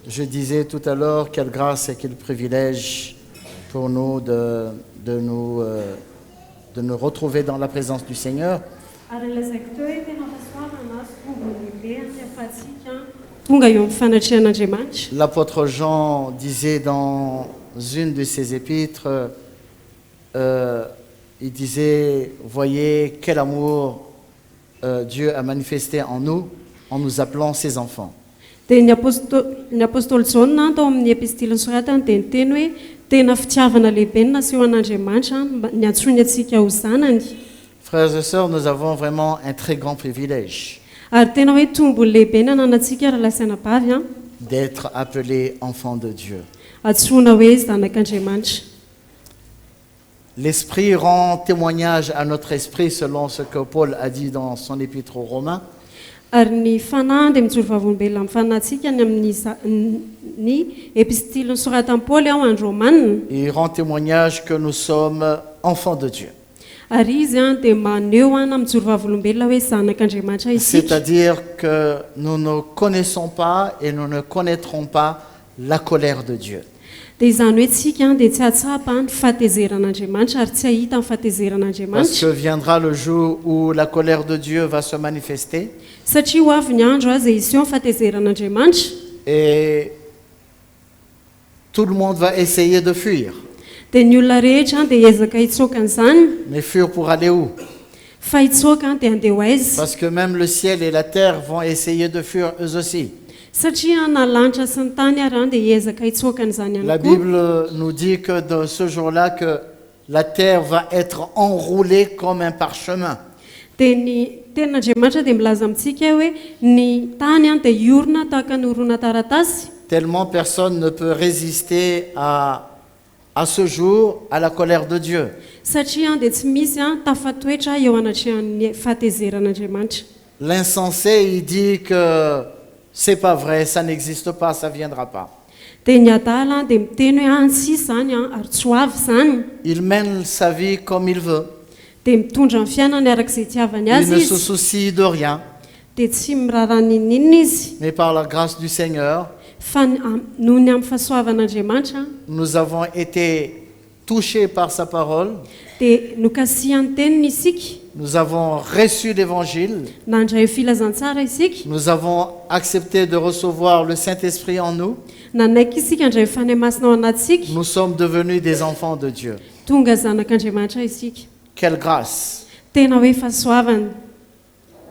Je disais tout à l'heure, quelle grâce et quel privilège pour nous de nous retrouver dans la présence du Seigneur. L'apôtre Jean disait dans une de ses épîtres, il disait, voyez quel amour Dieu a manifesté en nous appelant ses enfants. Dia ny apôstôly Jauna tao amin'ny epistiliny soratany dia niteny hoe tena fitiavana lehibe ny naseho an'Andriamanitra ny antsoiny antsika ho zanany. Frères et sœurs, nous avons vraiment un très grand privilège Ary tena hoe tombony lehibe ny ananantsika raha lasaina bavy d'être appelés enfants de Dieu. antsoina hoe zanak'Andriamanitra. L'Esprit rend témoignage à notre esprit selon ce que Paul a dit dans son épître aux Romains. Ary ny fanahy dia mijoro vavolombelona amin'ny fanahintsika ny amin'ny epistiliny soratan'i Paoly ao andro Romanina. Il rend témoignage que nous sommes enfants de Dieu. Ary izy dia maneho na mijoro vavolombelona hoe zanak'Andriamanitra isika. C'est-à-dire que nous ne connaissons pas et nous ne connaîtrons pas la colère de Dieu. Dia izany hoe tsika dia tsy atsapa ny fahatezeran'Andriamanitra ary tsy ahita ny Parce fahatezeran'Andriamanitra. que viendra le jour où la colère de Dieu va se manifester Satria ho avy ny andro izay hisy eo ny fahatezeran'Andriamanitra et tout le monde va essayer de fuir. dia ny olona rehetra dia hiezaka hitsoaka an'izany, Mais fuir pour aller où? fa hitsoaka dia handeha ho aiza. Parce que même le ciel et la terre vont essayer de fuir eux aussi. Satria na lanitra sy ny tany ary dia hiezaka hitsoaka an'izany La ihany koa. Bible nous dit que de ce jour-là, que la terre va être enroulée comme un parchemin. Dia ny tenin'Andriamanitra dia milaza amintsika hoe ny tany dia iorona tahaka ny orona taratasy. Tellement personne ne peut résister à ce jour à la colère de Dieu. Satria dia tsy misy tafatoetra eo anatrehan'ny fahatezeran'Andriamanitra. L'insensé, il dit que c'est pas vrai, ça n'existe pas, ça viendra pas. Dia ny adala dia miteny hoe tsy izany ary tsy ho avy izany. Il mène sa vie comme il veut. Dia mitondra ny fiainany arak'izay itiavany Il azy ne se izy. soucie de rien. Dia tsy miraharaha ninninina izy. Mais par la grâce du Seigneur, Fa noho ny amin'ny fahasoavan'Andriamanitra nous avons été touchés par sa parole. dia nokasihan'ny teniny isika, Nous avons reçu l'évangile. nandray filazantsara isika, Nous avons accepté de recevoir le Saint-Esprit en nous. nanaiky isika andray fanahy masina ao anatsika, Nous sommes devenus des enfants de Dieu. tonga zanak'Andriamanitra isika. Quelle grâce! Tena hoe fahasoavana.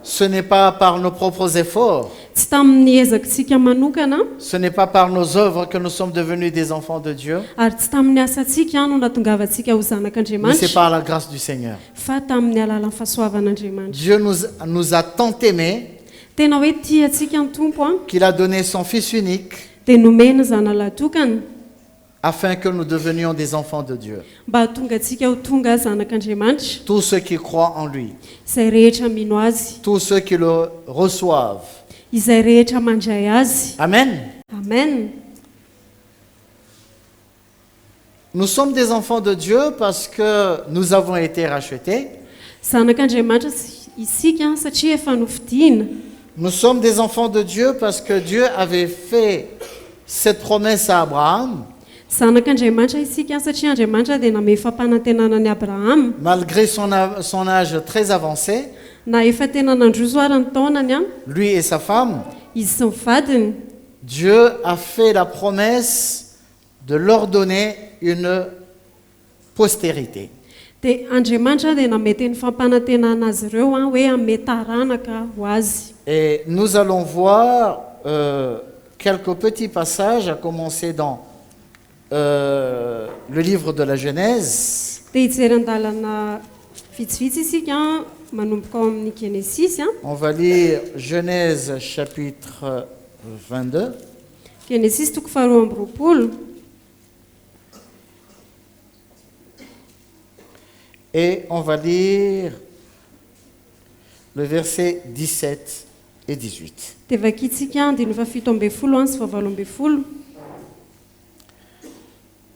Ce n'est pas par nos propres efforts, Tsy tamin'ny ezakantsika manokana, ce n'est pas par nos œuvres que nous sommes devenus des enfants de Dieu, ary tsy tamin'ny asantsika no nahatongavantsika ho mais c'est zanak'Andriamanitra, par la grâce du Seigneur. fa tamin'ny alalan'ny fahasoavan'Andriamanitra. Dieu nous a tant aimés Tena hoe tiantsika ny tompo qu'il a donné son Fils unique dia nomena zanalah tokana afin que nous devenions des enfants de Dieu. mba hahatonga antsika ho tonga zanak'Andriamanitra. Tous ceux qui croient en lui, Izay rehetra mino azy, tous ceux qui le reçoivent. izay rehetra mandray azy. Amen. Amen. Nous sommes des enfants de Dieu parce que nous avons été rachetés. Zanak'Andriamanitra isika satria efa nofidiana. Nous sommes des enfants de Dieu parce que Dieu avait fait cette promesse à Abraham. Zanak'Andriamanitra isika satria Andriamanitra dia namey fampanantenana ny Abrahama. Malgré son âge très avancé, Na efa tena nandrosoara ny taonany lui et sa femme, izy sy ny vadiny, Dieu a fait la promesse de leur donner une postérité. dia Andriamanitra dia namety ny fampanantenana azy ireo hoe ame taranaka ho azy. Et nous allons voir quelques petits passages, à commencer dans le livre de la Genèse. Dia hijery an-dalana vitsivitsy isika manomboka ao amin'ny Genesisy. On va lire Genèse chapitre 22. Genesisy toko faharoa amby roapolo. Et on va lire le verset 17 et 18. Dia vakitsika andiny fafito ambin'ny folo sy fahavalo ambin'ny folo.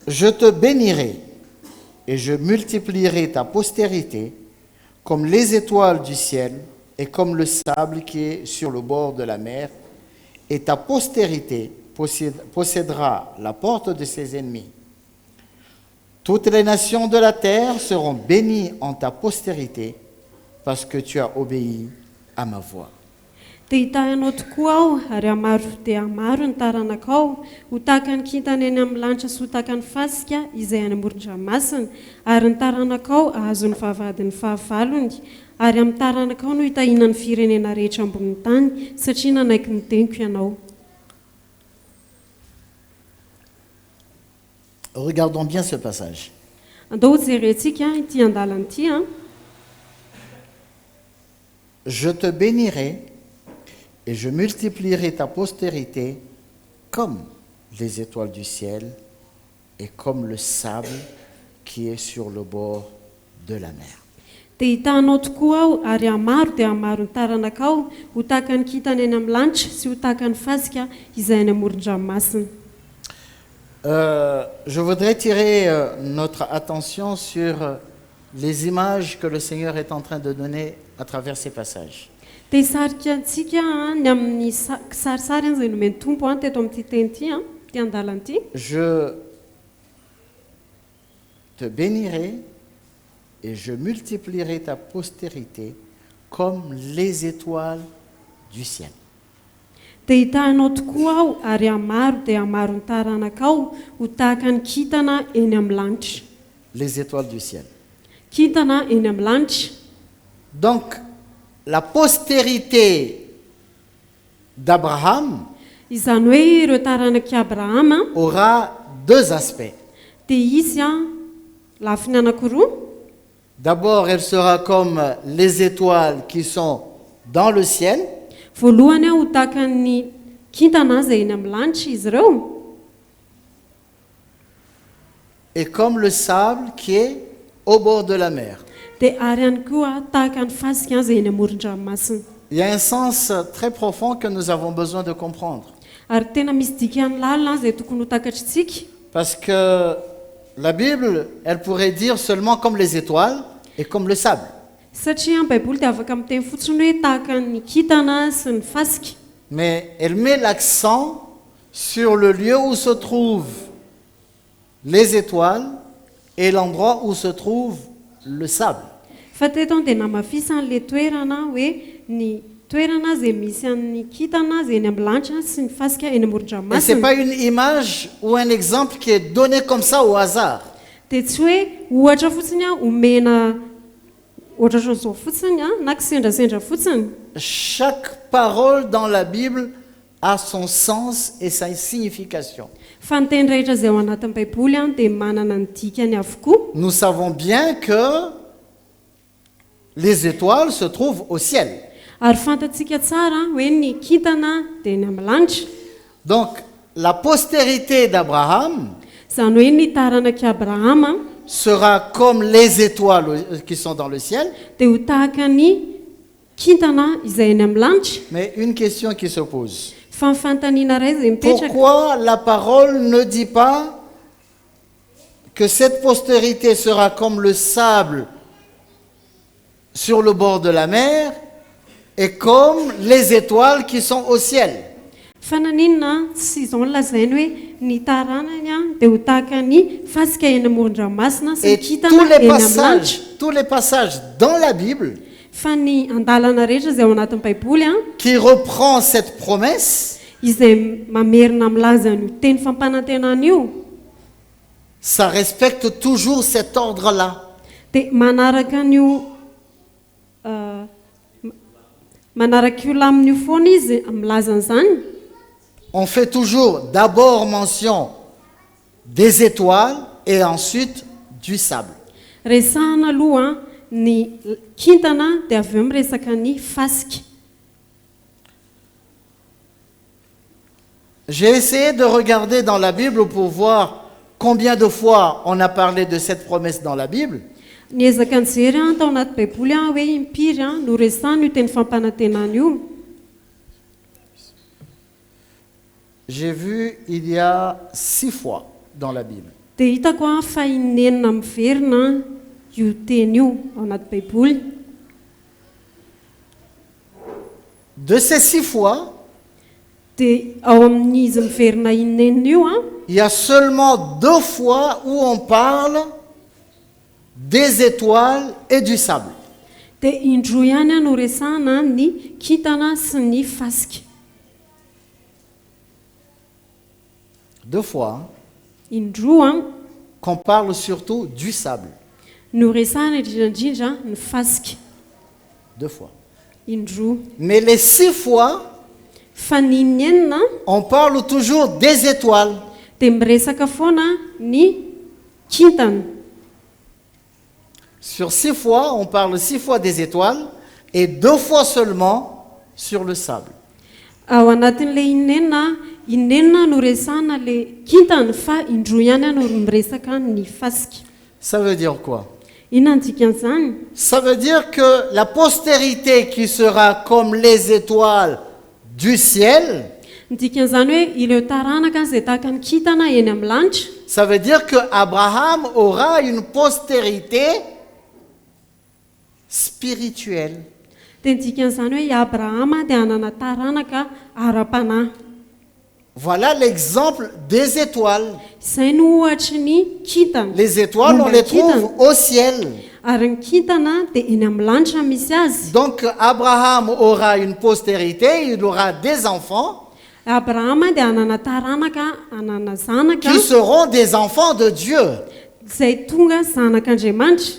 Je te bénirai et je multiplierai ta postérité comme les étoiles du ciel et comme le sable qui est sur le bord de la mer, et ta postérité possédera la porte de ses ennemis. Toutes les nations de la terre seront bénies en ta postérité parce que tu as obéi à ma voix. Dia hitahinao tokoa aho ary amaro dia maro ny taranakao ho tahaka ny kintana eny amin'ny lanitra sy ho tahaka ny fasika izay any amoron-dranomasina ary ny taranakao ahazo ny vavahadin'ny fahavalony ary amin'ny taranakao no hitahinan'ny firenena rehetra ambonin'ny tany satria nanaiky ny teniko ianao. Regardons bien ce passage. Andao jerentsika ity andalana ity a. Je te bénirai et je multiplierai ta postérité comme les étoiles du ciel et comme le sable qui est sur le bord de la mer. Dia hitanao tokoa aho ary amaro dia amaro ny taranakao ho tahaka ny kintana eny amin'ny lanitra sy ho tahaka ny fasika izay any amoron-dranomasina. Je voudrais tirer notre attention sur les images que le Seigneur est en train de donner à travers ces passages. Dia hisarika antsika ny amin'ny kisarisary izay nomeny tompo teto amin'ity teny ity ty andalana ity. Je te bénirai et je multiplierai ta postérité comme les étoiles du ciel. Dia hitahinao tokoa aho ary amaro dia amaro ny taranakao ho tahaka ny kintana eny amin'ny lanitra. Les étoiles du ciel. Kintana eny amin'ny lanitra. Donc, la postérité d'Abraham Izany hoe ireo taranak'i Abrahama aura deux aspects. dia izy lafiny anankiroa. D'abord, elle sera comme les étoiles qui sont dans le ciel. Voalohany ho tahaka ny kintana izay eny amin'ny lanitra izy ireo. Et comme le sable qui est au bord de la mer. Dia ary ihany koa tahaka ny fasika izay eny amoron-dranomasina. Il y a un sens très profond que nous avons besoin de comprendre. Ary tena misy dikany lalina izay tokony ho takatrintsika. Parce que la Bible, elle pourrait dire seulement comme les étoiles et comme le sable. Satria ny baiboly dia afaka miteny fotsiny hoe tahaka ny kintana sy ny fasika. Mais elle met l'accent sur le lieu où se trouvent les étoiles et l'endroit où se trouve le sable. Fa teto dia namafisa an'ilay toerana hoe ny toerana izay misy an'ny kintana izay eny amin'ny lanitra sy ny fasika eny Et ce n'est amoron-dranomasina. pas une image ou un exemple qui est donné comme ça au hasard. Dia tsy hoe ohatra fotsiny omena ohatra ohatran'izao fotsiny na kisendrasendra fotsiny. Chaque parole dans la Bible a son sens et sa signification. Fa ny teny rehetra izay ao anatin'ny baiboly dia manana ny dikany avokoa. Nous savons bien que les étoiles se trouvent au ciel. Ary fantatsika tsara hoe ny kintana dia eny amin'ny lanitra. Donc, la postérité d'Abraham Izany hoe ny taranak'i Abrahama sera comme les étoiles qui sont dans le ciel. dia ho tahaka ny kintana izay eny amin'ny lanitra. Mais une question qui se pose. Fa ny fanontaniana iray izay mipetraka. Pourquoi la parole ne dit pas que cette postérité sera comme le sable sur le bord de la mer et comme les étoiles qui sont au ciel? Fa naninona tsy izao no lazainy hoe ny taranany dia ho tahaka ny fasika eny amoron-dranomasina sy ny Et kintana eny amin'ny lanitra. tous les passages dans la Bible Fa ny andalana rehetra izay ao anatin'ny baiboly qui reprend cette promesse, izay mamerina milaza an'io teny fampanantenana io ça respecte toujours cet ordre-là. dia manaraka an'io manaraka io lamin'io foana izy milaza an'izany. On fait toujours d'abord mention des étoiles et ensuite du sable. Resahana aloha ny kintana dia avy eo miresaka ny fasika. J'ai essayé de regarder dans la Bible pour voir combien de fois on a parlé de cette promesse dans la Bible. Niezaka nijery tao anaty baiboly hoe impiry no resahana io teny fampanantenana io. J'ai vu il y a 6 fois dans la Bible. Dia hitako fa inenina miverina io teny io ao anaty baiboly. De ces 6 fois, dia ao amin'izy miverina inenina io a il y a seulement 2 fois où on parle des étoiles et du sable. dia indroa ihany a no resahana ny kintana sy ny fasika. 2 fois Indroa qu'on parle surtout du sable. no resahana indrindrandrindra ny fasika. 2 fois. Indroa. Mais les 6 fois, Fa ny enina on parle toujours des étoiles. dia miresaka foana ny kintana. Sur 6 fois, on parle 6 fois des étoiles et 2 fois seulement sur le sable. Ao anatin'ilay inenina no resahana le kintana fa indroa ihany a no miresaka ny fasika. Ça veut dire quoi? Inona ny dikan'izany? Ça veut dire que la postérité qui sera comme les étoiles du ciel, Ny dikan'izany hoe ireo taranaka izay tahaka ny kintana eny amin'ny lanitra, ça veut dire que Abraham aura une postérité spirituelle. dia ny dikan'izany hoe i Abrahama dia hanana taranaka ara-panahy. Voilà l'exemple des étoiles. Izay no ohatry ny kintana. Les étoiles, on les trouve au ciel. Ary ny kintana dia eny amin'ny lanitra misy azy. Donc Abraham aura une postérité, il aura des enfants Abrahama dia hanana taranaka, hanana zanaka qui seront des enfants de Dieu. izay tonga zanak'Andriamanitra.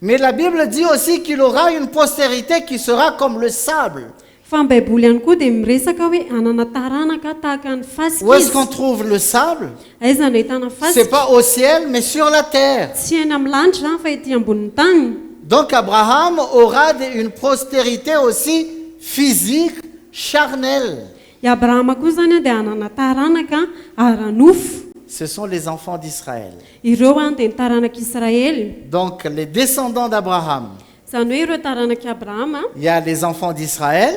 Mais la Bible dit aussi qu'il aura une postérité qui sera comme le sable. Fa ny baiboly ihany koa dia miresaka hoe hanana taranaka tahaka ny fasika Où est-ce qu'on izy. trouve le sable? Aiza no ahitana C'est fasika? pas au ciel, mais sur la terre. Tsy eny amin'ny lanitra fa ety ambonin'ny tany. Donc Abraham aura une postérité aussi physique, charnelle. I Abrahama koa zany a dia hanana taranaka ara-nofo. Ce sont les enfants d'Israël. Ireo a dia ny taranak'Israely. Donc les descendants d'Abraham. Zany hoe ireo taranak'i Abrahama, Il y a les enfants d'Israël,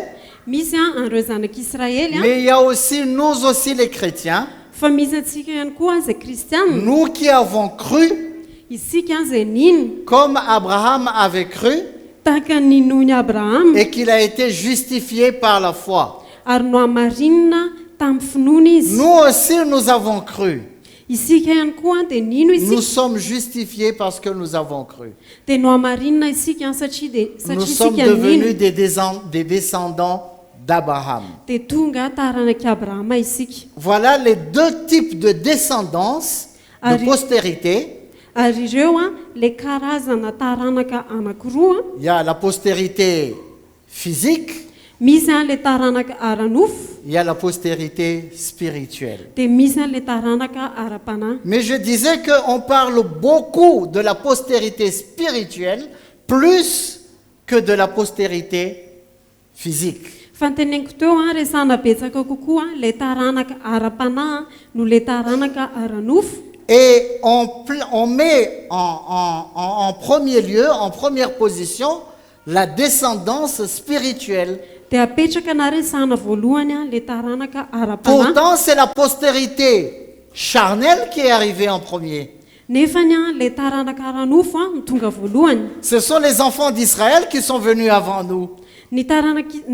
misy a ireo zanak'Israely a, mais il y a aussi nous aussi les chrétiens, fa misy antsika ihany koa izay kristianina. nous qui avons cru Isika izay nino comme Abraham avait cru tahaka ny nohon'ny Abrahama et qu'il a été justifié par la foi. ary no hamarinina tamin'ny finoana izy. Nous aussi nous avons cru. Isika ihany koa dia nino Nous isika sommes justifiés parce que nous avons cru. dia no hamarinina isika satria Nous sommes isika devenus nino des descendants d'Abraham. dia tonga taranak'i Abrahama isika. Voilà les 2 types de descendance, de Ari- postérité. Ary ireo a le karazana taranaka anankiroa. Il y a la postérité physique, Misy a le taranaka ara-nofo il y a la postérité spirituelle. dia misy a le taranaka ara-panahy. Mais je disais qu'on parle beaucoup de la postérité spirituelle plus que de la postérité physique. Fa ny teneniko teo a resahana betsaka kokoa le taranaka ara-panahy no le taranaka ara-nofo. Et on met en premier lieu, en première position, la descendance spirituelle. Dia apetraka na resahana voalohany a le taranaka ara-panahy. Pourtant, c'est la postérité charnelle qui est arrivée en premier. Nefany a le taranaka ara-nofo a no tonga voalohany. Ce sont les enfants d'Israël qui sont venus avant nous. Ny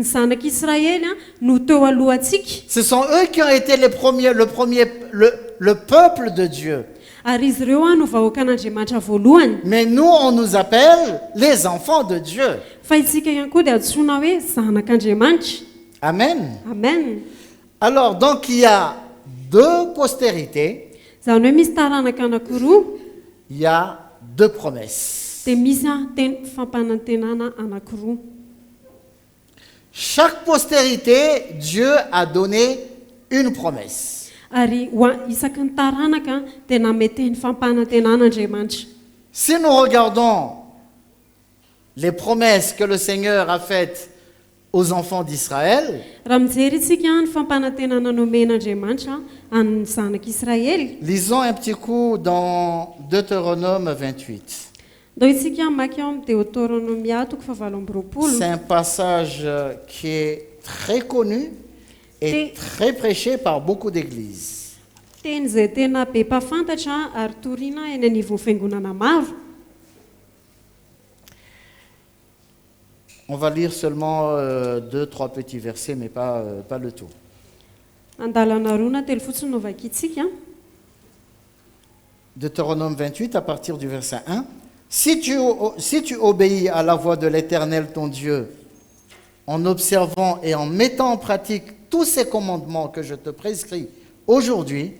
zanak'Israely a no teo alohantsika. Ce sont eux qui ont été les premiers, le peuple de Dieu. Ary izy ireo a no vahoakan'Andriamanitra voalohany. Mais nous, on nous appelle les enfants de Dieu. Fa isika ihany koa dia antsoina hoe zanak'Andriamanitra. Amen. Amen. Alors, donc, il y a 2 postérités, Zany hoe misy taranaka anankiroa il y a 2 promesses. dia misy a fampanantenana anankiroa. Chaque postérité, Dieu a donné une promesse. Ary isaky ny taranaka dia nameteny fampanantenan'Andriamanitra. Si nous regardons les promesses que le Seigneur a faites aux enfants d'Israël, Raha mijery isika ny fampanantenana nomen'Andriamanitra amin'ny zanak'Israely, lisons un petit coup dans Deutéronome 28. ndao isika maky ao amin'ny Deutéronomia toko fahavalo amby roapolo. C'est un passage qui est très connu et très prêché par beaucoup d'églises. Teny izay tena be mpafantatra ary toriana eny anivon'ny fiangonana maro. On va lire seulement 2-3 petits versets, mais pas le tout. Andalana roa na telo fotsiny no vakitsika. Deutéronome 28, à partir du verset 1. Si tu obéis à la voix de l'Éternel ton Dieu, en observant et en mettant en pratique tous ces commandements que je te prescris aujourd'hui,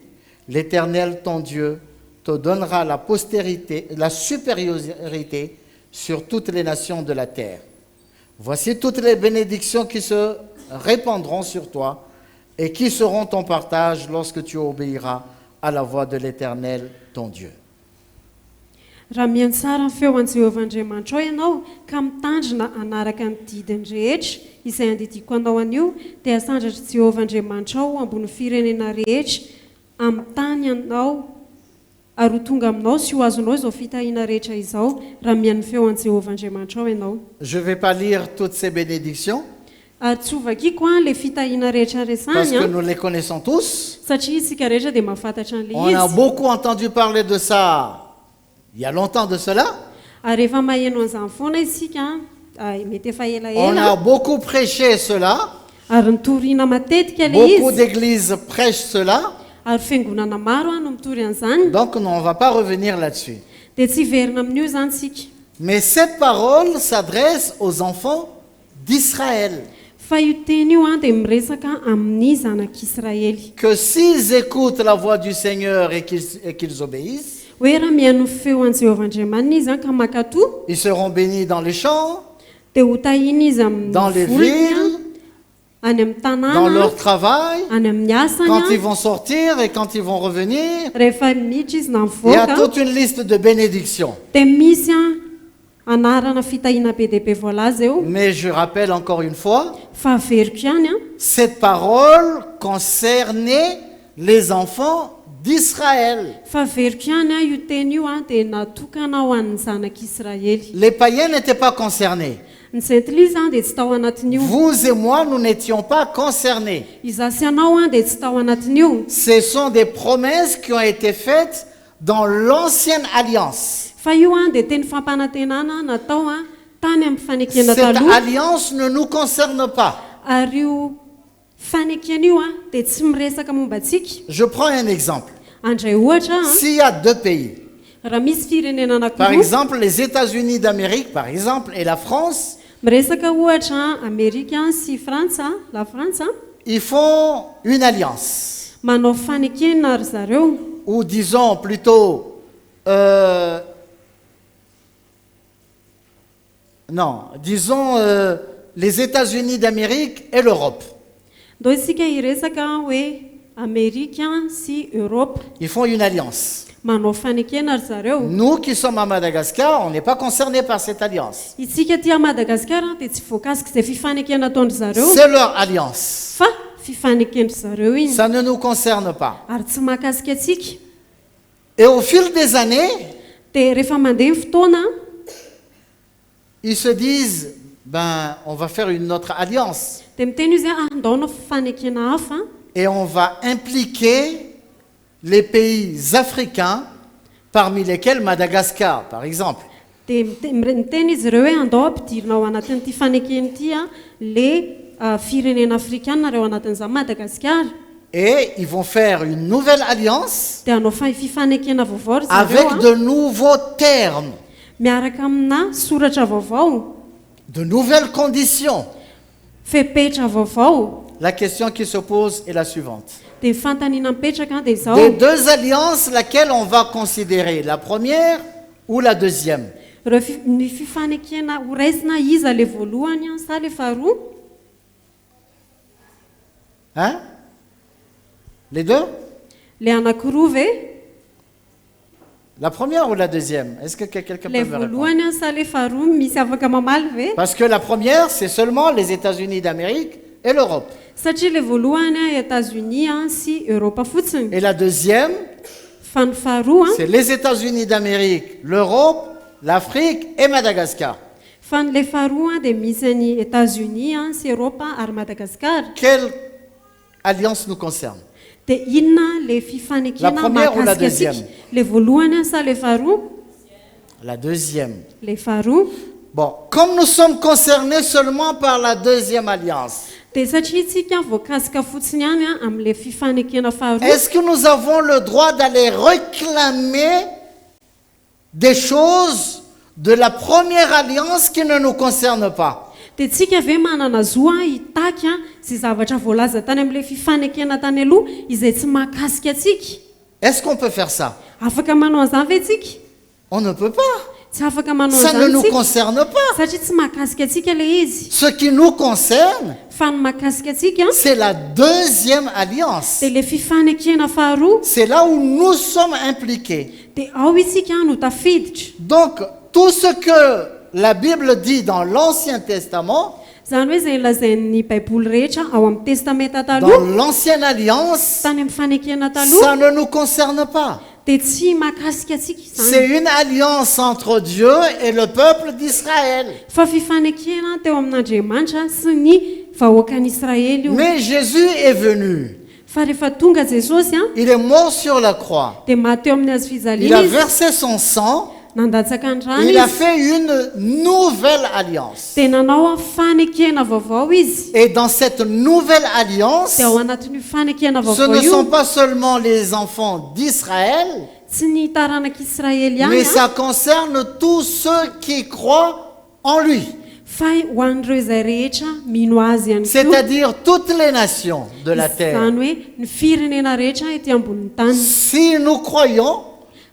l'Éternel ton Dieu te donnera la postérité, la supériorité sur toutes les nations de la terre. Voici toutes les bénédictions qui se répandront sur toi et qui seront ton partage lorsque tu obéiras à la voix de l'Éternel ton Dieu. Raha mihaino tsara ny feo an'i Jehovah Andriamanitra ao ianao ka mitandrina anaraka ny didiny rehetra izay andidiko anao anio dia sandratra Jehovah Andriamanitra ao ambony firenena rehetra amin'ny tany ianao ary ho tonga aminao sy ho azonao izao fitahiana rehetra izao raha mihaino ny feo an'i Jehovah Andriamanitra ao ianao. Je ne vais pas lire toutes ces bénédictions Ary tsy hovakiko le fitahiana rehetra parce que resany nous les connaissons tous. satria isika rehetra dia mahafantatra an'ilay On a izy. beaucoup entendu parler de ça il y a longtemps de cela. Ary rehefa maheno an'izany foana isika mety efa On a elaela beaucoup prêché cela. ary nitoriana matetika ilay Beaucoup izy d'églises prêchent cela. ary fiangonana maro no mitory an'izany Donc on ne va pas revenir là-dessus. dia tsy hiverina amin'io zany sika. Mais cette parole s'adresse aux enfants d'Israël. Fa io teny io dia miresaka amin'ny zanak'Israely Que s'ils écoutent la voix du Seigneur et qu'ils obéissent, hoe raha mihaino feo an'i Jehovah Andriamanitra izy ka makatoa ils seront bénis dans les champs, dia ho tahina izy dans les amin'ny volony villes, any amin'ny dans tanàna leur travail, any amin'ny asany quand ils vont sortir et quand ils vont revenir. rehefa miditra izy na Il y a mivoaka toute une liste de bénédictions. dia misy anarana fitahiana be dia be voalaza eo. Mais je rappelle encore une fois, Fa averiko ihany cette parole concernait les enfants d'Israël. fa averiko ihany io teny io dia natokana ho an'ny zanak'Israely. Les païens n'étaient pas concernés. Ny gentile dia tsy tao anatin'io. Vous et moi, nous n'étions pas concernés. Izaho sy ianao dia tsy tao anatin'io. Ce sont des promesses qui ont été faites dans l'ancienne alliance. Fa io dia teny fampanantenana natao tany amin'ny fanekena Cette taloha alliance ne nous concerne pas. ary io fanekena io dia tsy miresaka momba antsika. Je prends un exemple. Andray ohatra S'il y a deux pays, raha misy firenena par anankiroa exemple les États-Unis d'Amérique, par exemple, et la France, miresaka ohatra Amerika sy Frantsa, la Frantsa ils font une alliance. manao fanekena ry zareo. Ou disons plutôt, disons les États-Unis d'Amérique et l'Europe. Ndao isika hiresaka hoe Amerika sy Europe Ils font une alliance. manao fanekena ry zareo. Nous qui sommes à Madagascar, on n'est pas concernés par cette alliance. Isika ty Madagasikara dia tsy voakasika izay fifanekena ataondry zareo C'est leur alliance. fa fifanekendry zareo iny Ça ne nous concerne pas. ary tsy mahakasika atsika. Et au fil des années, Dia rehefa mandeha ny fotoana ils se disent, on va faire une autre alliance. dia miteny izy ndao nao fifanekena hafa Et on va impliquer les pays africains, parmi lesquels Madagascar, par exemple. dia miteny izy ireo hoe andao ampidirina ao anatin'ity fanekena ity le firenena afrikana reo anatin'izany Madagasikara. Et ils vont faire une nouvelle alliance Dia hanao fifanekena vaovao ry avec zareo de nouveaux termes, miaraka amina soratra vaovao, de nouvelles conditions. fepetra vaovao. La question qui se pose est la suivante. Dia fantaniana mipetraka dia Des izao deux alliances, laquelle on va considérer, la première ou la deuxième? reo ny fifanekena ho raisina iza le voalohany sa le faharoa? Hein? Les deux? Le anankiroa ve? La première ou la deuxième? Est-ce que quelqu'un peut Le me répondre? voalohany sa le faharoa misy afaka mamaly ve? Parce que la première, c'est seulement les États-Unis d'Amérique et l'Europe. Satria le voalohany États-Unis sy Europa fotsiny. Et la deuxième, Fa ny faharoa c'est les États-Unis d'Amérique, l'Europe, l'Afrique et Madagascar. fa le faharoa dia misy ny États-Unis sy Europa ary Madagasikara. Quelle alliance nous concerne? Dia inona le La fifanekena première ou la mahakasika deuxième? atsika? Le voalohany sa le faharoa? La deuxième. Le faharoa. Bon, comme nous sommes concernés seulement par la deuxième alliance, dia satria isika voakasika fotsiny ihany a amin'ilay fifanekena faharoa est-ce que nous avons le droit d'aller réclamer des choses de la première alliance qui ne nous concernent pas? dia tsika ve manana zoa hitaky a sy zavatra voalaza tany amin'ilay fifanekena tany aloha izay tsy mahakasika atsika? Est-ce qu'on peut faire ça? Afaka manao an'izany ve tsika? On ne peut pas. Tsy afaka manao Ça ne an'izany nous tsika concerne pas. satria tsy mahakasika atsika le izy. Ce qui nous concerne, Fa ny mahakasika atsika c'est la deuxième alliance. dia le fifanekena faharoa C'est là où nous sommes impliqués. dia ao isika no tafiditra. Donc, tout ce que la Bible dit dans l'Ancien Testament, Zany hoe izay lazain'ny baiboly rehetra ao amin'ny testamenta dans taloha l'Ancienne Alliance, tany amin'ny fanekena ça taloha ne nous concerne pas. dia tsy mahakasika atsika C'est izany. une alliance entre Dieu et le peuple d'Israël. Fa fifanekena teo amin'Andriamanitra sy ny vahoakan'i Israely io. Mais Jésus est venu. Fa rehefa tonga Jesosy a Il est mort sur la croix. dia maty eo amin'ny hazo Il fijaliana a izy, versé son sang. nandatsaka ny rano Il a izy, fait une nouvelle alliance. dia nanao a fanekena vaovao izy. Et dans cette nouvelle alliance, Dia ao anatin'io fanekena ce vaovao ne sont io pas seulement les enfants d'Israël, tsy ny taranak'Israely ihany mais a, ça concerne tous ceux qui croient en lui. fa ho an'ireo izay rehetra mino azy ihany koa. C'est-à-dire toutes les nations de la terre. Izany hoe ny firenena rehetra ety ambonin'ny tany. Si nous croyons,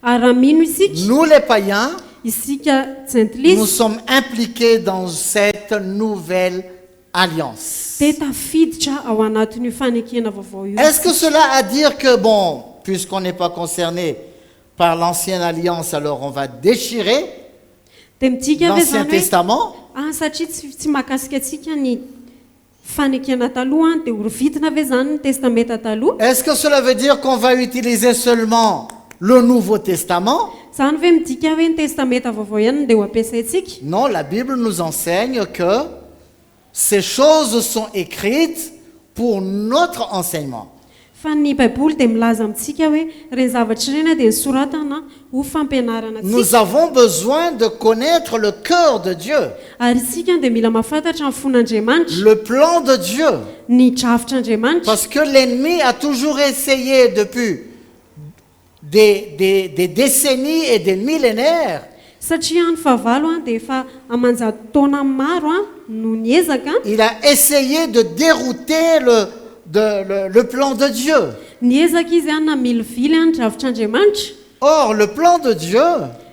Ary raha mino isika, nous les païens, isika tsy nous antilisy sommes impliqués dans cette nouvelle alliance. dia tafiditra ao anatin'io fanekena vaovao io. Est-ce que cela a dire que, bon, puisqu'on n'est pas concerné par l'ancienne alliance, alors on va déchirer Dia midika ve l'Ancien zany hoe Testament? satria tsy mahakasika atsika ny fanekena taloha dia horovitina ve zany ny testameta taloha? Est-ce que cela veut dire qu'on va utiliser seulement le Nouveau Testament? Zany ve midika hoe ny testameta vaovao ihany dia ho ampiasaintsika? Non, la Bible nous enseigne que ces choses sont écrites pour notre enseignement. Fa ny baiboly dia milaza amintsika hoe ireny zavatra ireny dia nisoratana ho fampianarana Nous atsika. avons besoin de connaître le cœur de Dieu, Ary isika dia mila mahafantatra ny fon'Andriamanitra, le plan de Dieu. ny drafitr'Andriamanitra. Parce que l'ennemi a toujours essayé depuis des décennies et des millénaires Satria ny fahavalo dia efa amanjato taona maro no niezaka il a essayé de dérouter le plan de Dieu. niezaka izy namilivily ny drafitr'Andriamanitra. Or, le plan de Dieu,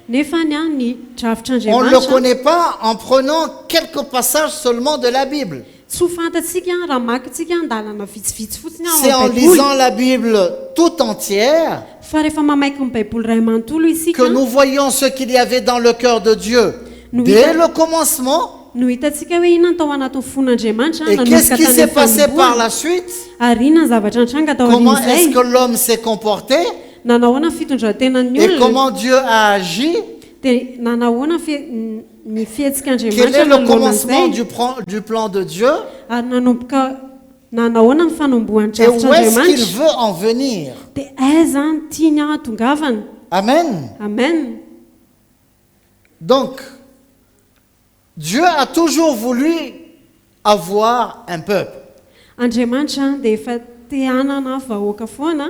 Nefa ny on ne le drafitr'Andriamanitra connaît pas en prenant quelques passages seulement de la Bible. tsy ho fantatsika raha makitsika andalana vitsivitsy fotsiny C'est en ao amin'ny baiboly. lisant la Bible tout entière Fa rehefa mamaiky ny baiboly ray manontolo isika que nous voyons ce qu'il y avait dans le cœur de Dieu dès le commencement. no hitantsika hoe inona ny tao anatin'ny fon'Andriamanitra Et qu'est-ce qui s'est passé par la suite? ary inona ny zavatra nitranga tao Comment est-ce aorian'izay, que l'homme s'est comporté? nanahoana ny fitondrantenan'ny Et olona comment Dieu a agi? dia nanahoana ny Quel est fihetsik'Andriamanitra le commencement du plan de Dieu? ary nanomboka nanahoana ny fanombohan'ny Et où est-ce qu'il drafitr'Andriamanitra veut en venir? dia aiza ny tiany ahatongavana. Amen. Amen. Donc, Dieu a toujours voulu avoir un peuple. Andriamanitra dia efa te hanana vahoaka foana,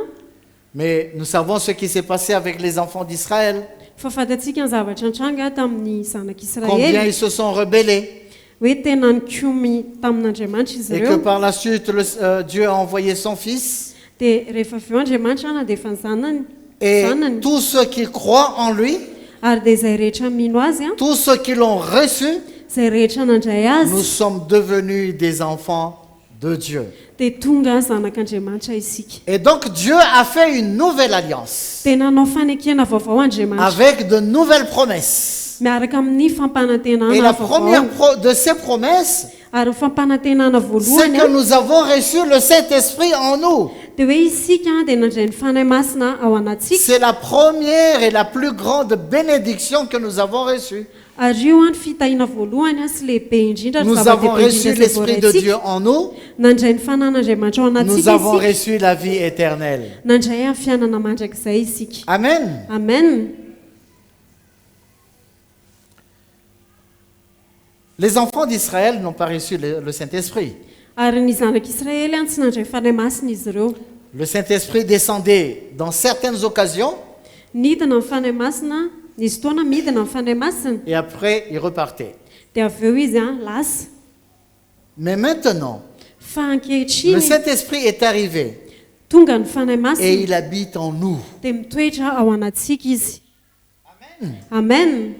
Mais nous savons ce qui s'est passé avec les enfants d'Israël. fa fantatsika ny zavatra nitranga tamin'ny Combien zanak'Israely ils se sont rebellés. hoe tena nikomy tamin'Andriamanitra izy Et que ireo. par la suite, Dieu a envoyé son Fils. Dia rehefa avy eo Andriamanitra na dia efa ny Et zanany tous ceux qui croient en lui, ary dia izay rehetra mino azy tous ceux qui l'ont reçu, izay rehetra nandray nous azy sommes devenus des enfants de Dieu. dia tonga zanak'Andriamanitra isika. Et donc Dieu a fait une nouvelle alliance Dia nanao fanekena vaovao Andriamanitra avec de nouvelles promesses. miaraka amin'ny Et fampanantenana la vaovao. première de ces promesses, Ary ny fampanantenana c'est voalohany que nous avons reçu le Saint-Esprit en nous. dia hoe isika dia nandray ny fanahy masina ao anatsika. C'est la première et la plus grande bénédiction que nous avons reçue. Ary io ny fitahiana voalohany sy lehibe indrindra ny Nous avons zava-dehibe reçu indrindra l'Esprit de zay Dieu voaraintsika. en nous. Nandray ny fanan'Andriamanitra ao Nous anatsika avons isika. reçu la vie éternelle. Nandray amin'ny fiainana mandrakizay isika. Amen. Amen. Les enfants d'Israël n'ont pas reçu le Saint-Esprit. Ary ny zanak'Israely tsy nandray fanahy masina izy ireo. Le Saint-Esprit descendait dans certaines occasions Nidina ny fanahy masina, nisy fotoana midina ny fanahy masina, et après il repartait. dia avy eo izy lasa. Mais maintenant, Fa le ankehitriny Saint-Esprit est arrivé tonga ny fanahy et masina il habite en nous. dia mitoetra ao anatsika izy. Amen.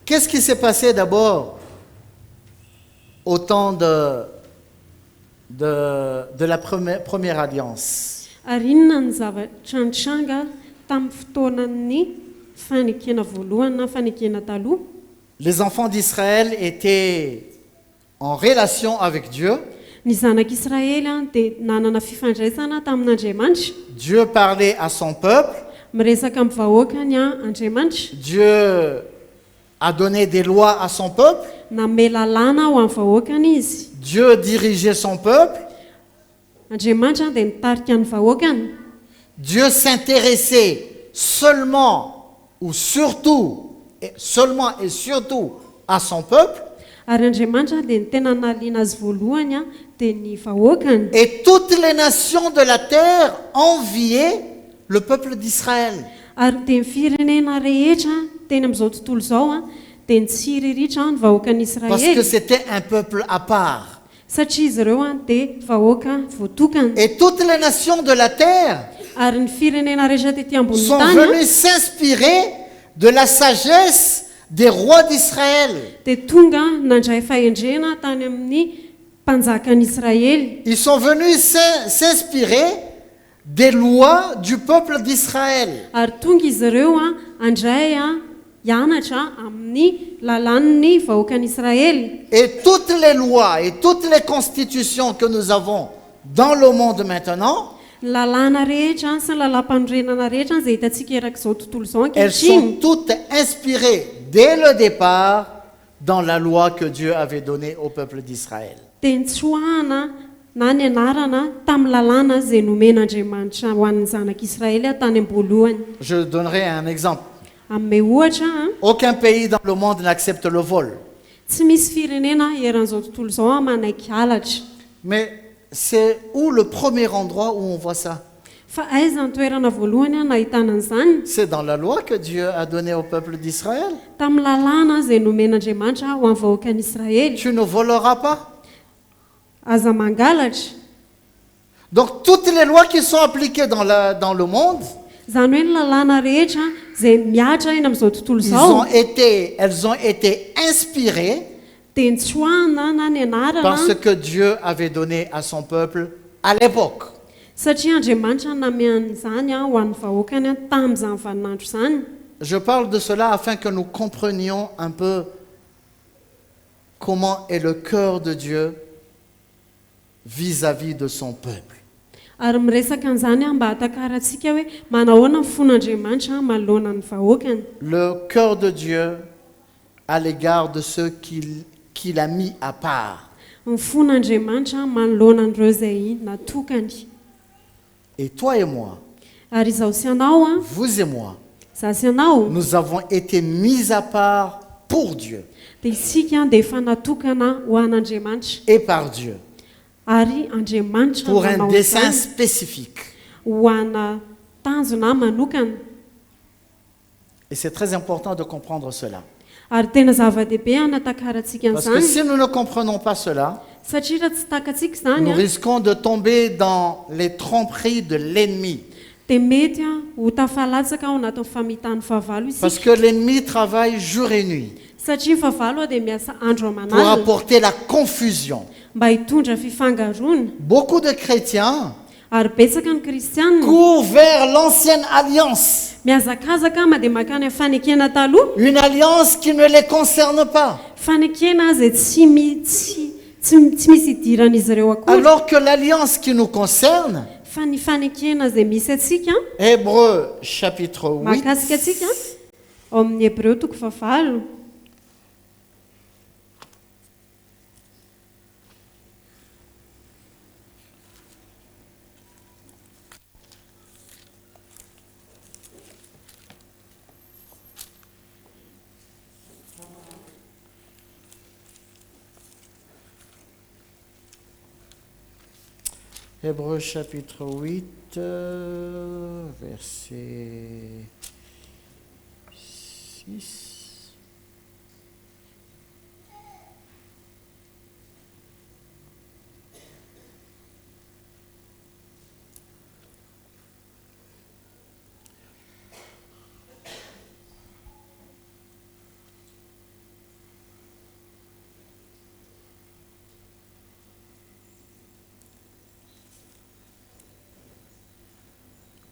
Qu'est-ce qui s'est passé d'abord au temps de la première alliance? Ary inona ny zavatra nitranga tamin'ny fotoanan'ny fanekena voalohany na fanekena taloha? Les enfants d'Israël étaient en relation avec Dieu. Ny zanak'Israely dia nanana fifandraisana tamin'Andriamanitra, Dieu parlait à son peuple. miresaka amin'ny vahoakany Andriamanitra, Dieu a donné des lois à son peuple. name lalàna ho amin'ny vahoakany izy. Dieu dirigeait son peuple. Andriamanitra dia nitarika ny vahoakany. Dieu s'intéressait seulement ou surtout, seulement et surtout à son peuple. Ary Andriamanitra dia ny tena naliana azy voalohany dia ny vahoakany. Et toutes les nations de la terre enviaient le peuple d'Israël. Ary dia ny firenena rehetra teny amin'izao tontolo izao dia nitsiriritra ny vahoakany Parce que Israely, c'était un peuple à part. satria izy ireo dia vahoaka voatokana. Et toutes les nations de la terre Ary ny firenena rehetra tetỳ ambony sont tany venues s'inspirer de la sagesse des rois d'Israël. dia tonga nandray fahendrena tany amin'ny mpanjakan'i Israely. Ils sont venus s'inspirer des lois du peuple d'Israël. Ary tonga izy ireo andray hianatra amin'ny lalàn'ny vahoakany Israely. Et toutes les lois et toutes les constitutions que nous avons dans le monde maintenant, Lalàna rehetra sy ny lalampanorenana rehetra izay hitantsika erak'izao tontolo izao elles sont ankehitriny toutes inspirées dès le départ dans la loi que Dieu avait donnée au peuple d'Israël. dia nitsoahana na ny anarana tamin'ny lalàna izay nomen'Andriamanitra ho an'ny zanak'Israely tany am-boalohany. Je donnerai un exemple. Amin'ny ohatra Aucun pays dans le monde n'accepte le vol. tsy misy firenena eran'izao tontolo izao manaiky halatra. Mais c'est où le premier endroit où on voit ça? Fa aiza ny toerana voalohany nahitana an'izany? C'est dans la loi que Dieu a donnée au peuple d'Israël. Tamin'ny lalàna izay nomen'Andriamanitra ho amin'ny vahoakany Israely. Tu ne voleras pas. Aza mangalatra. Donc toutes les lois qui sont appliquées dans le monde, Izany hoe ny lalàna rehetra izay miatra eny amin'izao tontolo izao elles ont été inspirées dia nitsoahana na ny anarana parce que Dieu avait donné à son peuple à l'époque. satria Andriamanitra nameany izany ho an'ny vahoakany tamin'izany vaninandro izany. Je parle de cela afin que nous comprenions un peu comment est le cœur de Dieu vis-à-vis de son peuple. Ary miresaka an'izany mba hatakarantsika hoe manahoana ny fon'Andriamanitra manoloana ny vahoakany. Le cœur de Dieu à l'égard de ceux qu'il a mis à part. Ny fon'Andriamanitra manoloana an'ireo izay natokany. Et toi et moi, Ary izaho sy anao vous et moi, izaho sy anao nous avons été mis à part pour Dieu dia isika dia efa natokana ho an'Andriamanitra. et par Dieu Ary Andriamanitra pour un manao dessein izany spécifique. ho ana tanjona manokana. Et c'est très important de comprendre cela. Ary tena zava-dehibe hanatakarantsika Parce que an'izany si nous ne comprenons pas cela, satria raha tsy takantsika izany nous risquons de tomber dans les tromperies de l'ennemi. dia mety ho tafalatsaka ao anatin'ny famitan'ny fahavalo Parce isika. que l'ennemi travaille jour et nuit Satria ny fahavalo dia miasa andro pour aman'alina apporter la confusion. mba hitondra fifangaroana. Beaucoup de chrétiens Ary betsaka ny kristianina courent vers l'ancienne alliance, miazakazaka dia makany amin'ny fanekena taloha, une alliance qui ne les concerne pas, fanekena izay tsy misy idiran'izy ireo akory. alors que l'alliance qui nous concerne, Fa ny fanekena izay misy atsika Hébreux chapitre 8, mahakasika atsika ao amin'ny Hebreo 8. Hébreux chapitre 8, verset 6.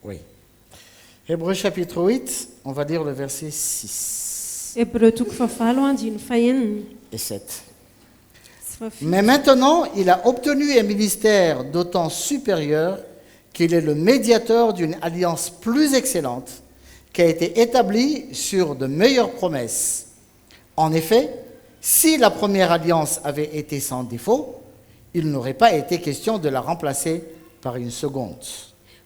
Oui. Hébreux chapitre 8, on va lire le verset 6 Hebreo toko fahavalo andiny faheniny et 7. sy fafito. Mais maintenant, il a obtenu un ministère d'autant supérieur qu'il est le médiateur d'une alliance plus excellente qui a été établie sur de meilleures promesses. En effet, si la première alliance avait été sans défaut, il n'aurait pas été question de la remplacer par une seconde.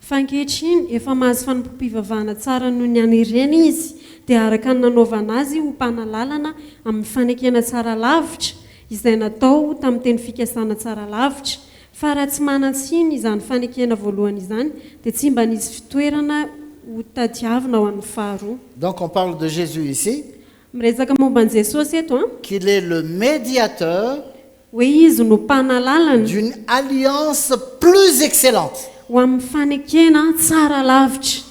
Fa ankehitriny efa mahazo fanompompivavahana tsara noho ny any ireny izy dia araka ny nanaovana azy ho mpanalalana amin'ny fanekena tsara lavitra izay natao tamin'ny teny fikasana tsara lavitra fa raha tsy manan-tsiny izany fanekena voalohany izany dia tsy mba nisy fitoerana ho tadiavina ho an'ny faharoa. Donc on parle de Jésus ici, Miresaka momba an'i Jesosy eto qu'il est le médiateur hoe izy no mpanalalana d'une alliance plus excellente. ho amin'ny fanekena tsara lavitra.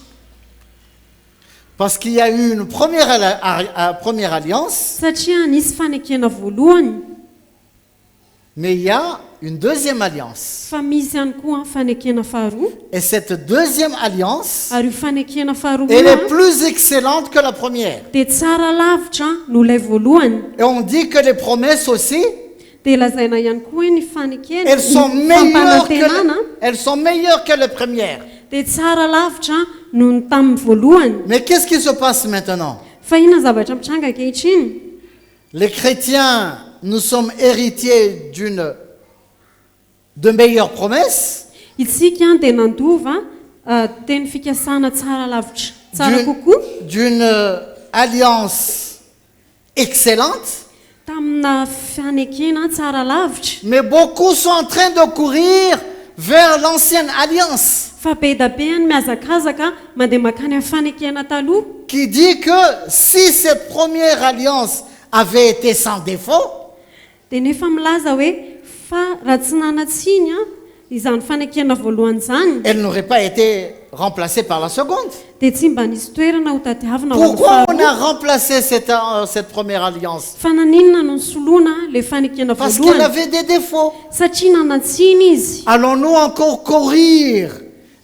Parce qu'il y a eu une première alliance, Satria nisy fanekena voalohany mais il y a une deuxième alliance. fa misy ihany koa fanekena faharoa Et cette deuxième alliance, ary io fanekena faharoa elle est plus excellente que la première. dia tsara lavitra no ilay voalohany. Et on dit que les promesses aussi, Dia lazaina ihany koa hoe ny fanekena elles sont ny meilleures elles sont meilleures que les premières. dia tsara lavitra no ny tamin'ny voalohany. Mais qu'est-ce qui se passe maintenant? Fa inona zavatra mitranga ankehitriny? Les chrétiens, nous sommes héritiers de meilleures promesses, Isika dia nandova teny fikasana tsara lavitra tsara kokoa d'une alliance excellente. tamina fanekena tsara lavitra. Mais beaucoup sont en train de courir vers l'ancienne alliance, Fa be da be any mihazakazaka mandeha makany amin'ny fanekena taloha qui dit que si cette première alliance avait été sans défaut, dia nefa milaza hoe fa raha tsy nanatsiny izany fanekena voalohany zany elle n'aurait pas été remplacée par la seconde. dia tsy mba nisy toerana ho tadiavina ho an'ny Pourquoi on a faharoa. remplacé cette première alliance? Fa naninona no nisoloana le fanekena Parce qu'elle voalohany? avait des défauts. Satria nanatsiny izy. Allons-nous encore courir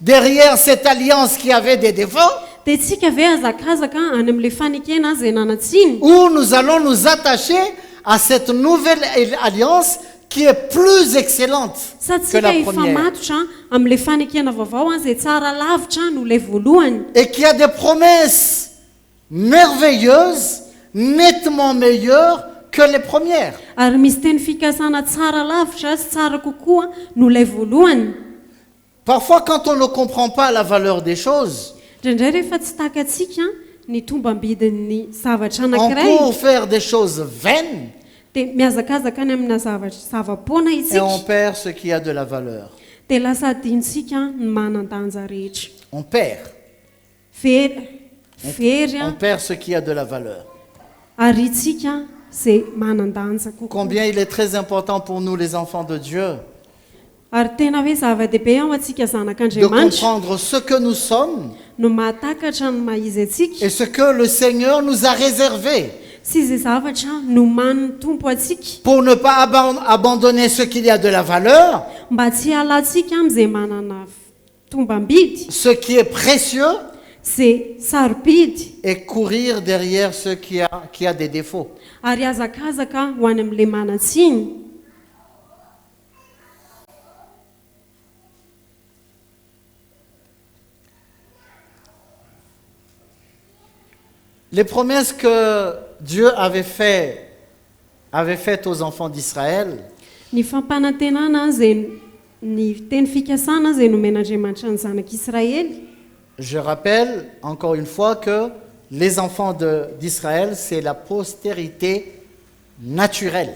derrière cette alliance qui avait des défauts? Dia tsika ve hazakazaka any amin'le fanekena izay nanatsiny? Ou nous allons nous attacher à cette nouvelle alliance qui est plus excellente Sa que tsika la efa première matotra amin'le fanekena vaovao izay tsara lavitra no le voalohany et qui a des promesses merveilleuses, nettement meilleures que les premières. ary misy teny fikasana tsara lavitra sy tsara kokoa no lay voalohany. Parfois, quand on ne comprend pas la valeur des choses, Indraindray rehefa tsy takatsika ny tombam-bidin'ny zavatra on anankiray court faire des choses vaines dia mihazakazaka any amina zava-poana et isika on perd ce qui a de la valeur. dia lasa adintsika ny manan-danja rehetra. On perd. Very On perd ce qui a de la valeur. ary itsika izay manan-danja kokoa. Combien il est très important pour nous, les enfants de Dieu, Ary tena hoe zava-dehibe ao antsika de zanak'Andriamanitra comprendre ce que nous sommes no mahatakatra ny mahizy atsika et ce que le Seigneur nous a réservé sy izay zavatra nomany ny tompo atsika pour ne pas abandonner ce qu'il y a de la valeur, mba tsy halantsika amin'izay manana tombam-bidy ce qui est précieux, izay sarobidy et courir derrière ce qui a des défauts. ary hazakazaka ho any amin'ilay manatsiny. Les promesses que Dieu avait faites aux enfants d'Israël, Ny fampanantenana izay ny teny fikasana izay nomen'Andriamanitra ny zanak'Israely. je rappelle encore une fois que les enfants d'Israël, c'est la postérité naturelle.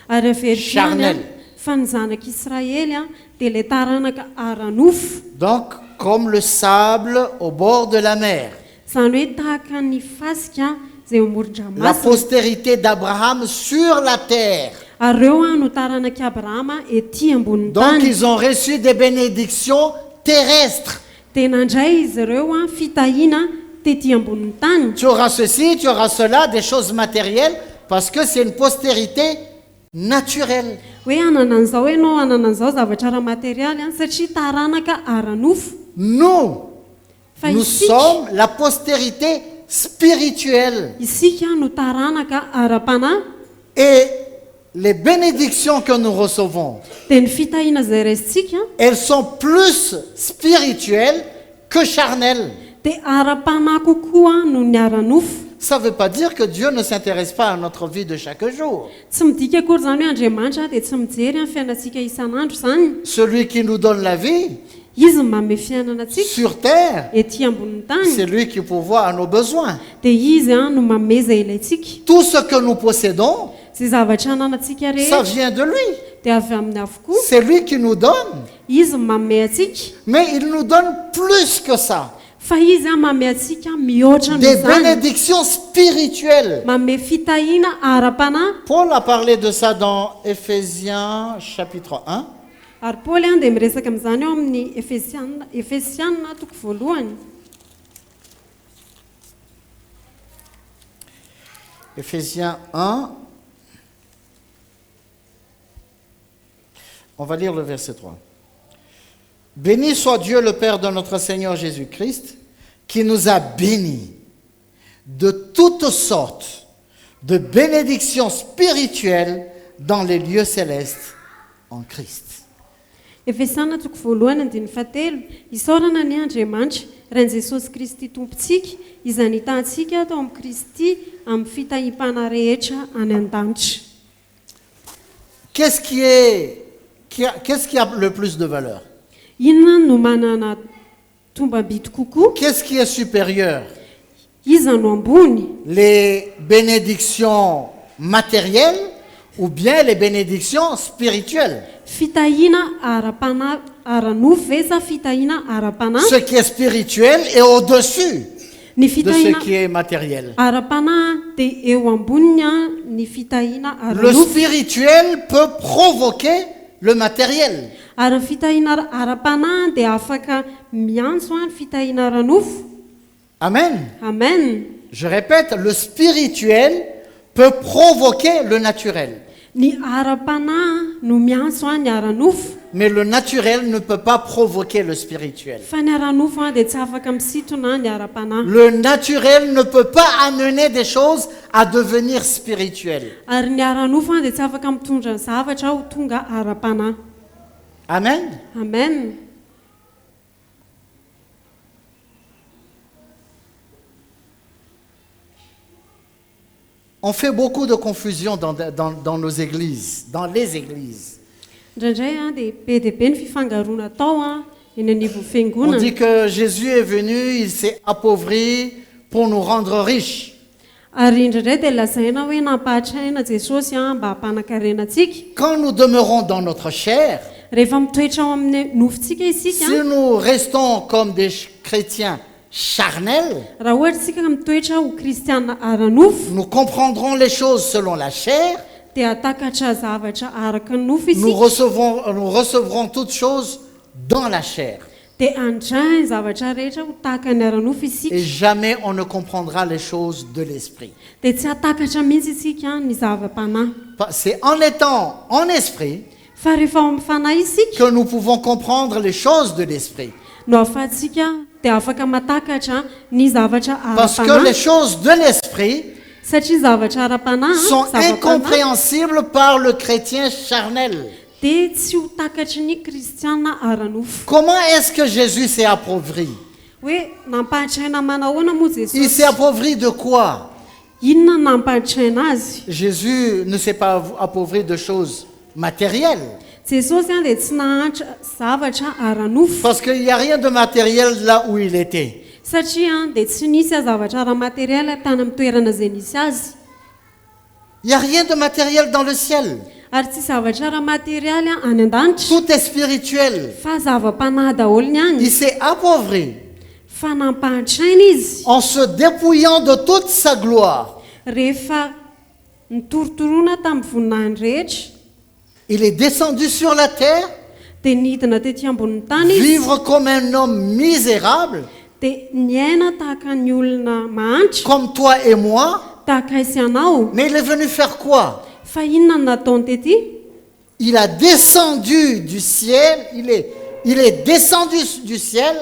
Ary averitrany Charnel. fa ny zanak'Israely dia dia ilay taranaka ara-nofo. Donc, comme le sable au bord de la mer. Izany hoe tahaka ny fasika izay eo La amoron-dranomasina. postérité d'Abraham sur la terre. Ary ireo no taranak'Abrahama ety ambonin'ny Donc, tany. ils ont reçu des bénédictions terrestres. Tena indray izy ireo fitahiana tety ambonin'ny tany. Tu auras ceci, tu auras cela, des choses matérielles, parce que c'est une postérité naturelle. Hoe anana an'izao ianao, anana an'izao zavatra ara-materialy satria taranaka ara-nofo. Nous, Fa nous isika, sommes la postérité spirituelle. isika no taranaka ara-panahy. Et les bénédictions que nous recevons, Dia ny fitahiana izay raisitsika elles sont plus spirituelles que charnelles. dia ara-panahy kokoa no ny ara-nofo. Ça ne veut pas dire que Dieu ne s'intéresse pas à notre vie de chaque jour. Tsy midika akory izany hoe Andriamanitra dia tsy mijery amin'ny fiainantsika isan'andro izany. Celui qui nous donne la vie Izy no manome fiainana antsika sur terre, ety ambonin'ny c'est tany. lui qui pourvoit à nos besoins. Dia izy no manome izay ilayntsika. Tout ce que nous possédons, Zay zavatra ananantsika ça rehetra vient de lui. dia avy aminy avokoa. C'est lui qui nous donne. Izy no manome atsika. Mais il nous donne plus que ça. Fa izy manome atsika mihoatra Des n'izany. bénédictions spirituelles. Manome fitahiana ara-panahy. Paul a parlé de ça dans Éphésiens chapitre 1. Ary Paoly dia miresaka amin'izany eo amin'ny Efesianina toko voalohany. Éphésiens 1. On va lire le verset 3. Béni soit Dieu le Père de notre Seigneur Jésus-Christ, qui nous a bénis de toutes sortes de bénédictions spirituelles dans les lieux célestes en Christ. Efesianina toko voalohany andiny fahatelo. Isaorana ny Andriamanitra rain'i Jesosy Kristy tompontsika izay nitantsika tao amin'ny Kristy amin'ny fitahim-pana rehetra any an-danitra. Qu'est-ce qui a le plus de valeur? Inona no manana tombam-bidy kokoa? Qu'est-ce qui est supérieur? Iza no ambony? Les bénédictions matérielles ou bien les bénédictions spirituelles? Fitahiana ara-panahy ara-nofo ve sa fitahiana ara-panahy? Ce qui est spirituel est au-dessus Ny de ce fitahiana qui est matériel. ara-panahy dia eo amboniny ny fitahiana Le ara-nofo. spirituel peut provoquer le matériel. Ary ny fitahiana ara-panahy dia afaka miantso ny fitahiana ara-nofo. Amen. Amen. Je répète, le spirituel peut provoquer le naturel. Ny ara-panahy no miantso ny ara-nofo. Mais le naturel ne peut pas provoquer le spirituel. Fa ny ara-nofo dia tsy afaka misintona ny ara-panahy. Le naturel ne peut pas amener des choses à devenir spirituelles. Ary ny ara-nofo dia tsy afaka mitondra ny zavatra ho tonga ara-panahy. Amen. Amen. On fait beaucoup de confusion dans nos églises, dans les églises. Indraindray dia be dia be ny fifangaroana atao eny anivon'ny On fiangonana. dit que Jésus est venu, il s'est appauvri pour nous rendre riches. Ary indraindray dia lazaina hoe nampahatraina Jesosy mba hampanankarena antsika. Quand nous demeurons dans notre chair, Rehefa mitoetra ao amin'ny nofontsika isika, si nous restons comme des chrétiens charnels, raha ohatra isika mitoetra ho kristiana ara-nofo, nous comprendrons les choses selon la chair, dia atakatra zavatra araka ny nofo nous isika. recevrons toutes choses dans la chair. Dia andray ny zavatra rehetra ho tahaka ny ara-nofo isika. Et jamais on ne comprendra les choses de l'esprit. Dia tsy atakatra mihitsy isika ny zava-panahy. C'est en étant en esprit Fa rehefa ao amin'ny fanahy isika que nous pouvons comprendre les choses de l'esprit. no ahafahantsika dia afaka matakatra ny zavatra Parce que les ara-panahy. choses de l'esprit Satria zavatra ara-panahy, sont zava-panahy, incompréhensibles par le chrétien charnel. dia tsy ho takatry ny kristiana ara-nofo. Comment est-ce que Jésus s'est appauvri? Hoe nampahatraina manahoana moa Il Jesosy? s'est appauvri de quoi? Inona nampahatraina azy? Jésus ne s'est pas appauvri de choses matérielles. Jesosy dia tsy nahatra zavatra ara-nofo. Parce qu'il n'y a rien de matériel là où il était. Satria dia tsy nisy zavatra ara-materiala tany amin'ny toerana izay nisy azy. Il n'y a rien de matériel dans le ciel. Ary tsy zavatra raha materialy any an-danitra Tout est spirituel. fa zava-panahy daholo ny any. Il s'est appauvri Fanampahan-traina izy en se dépouillant de toute sa gloire. rehefa nitorotoroana tamin'ny voninahiny rehetra Il est descendu sur la terre, dia nidina tetỳ ambonin'ny tany izy vivre comme un homme misérable, dia niaina tahaka ny olona mahantra comme toi et moi. tahaka isy anao. Mais il est venu faire quoi? Fa inona no nataony tety? Il a descendu du ciel, il est descendu du ciel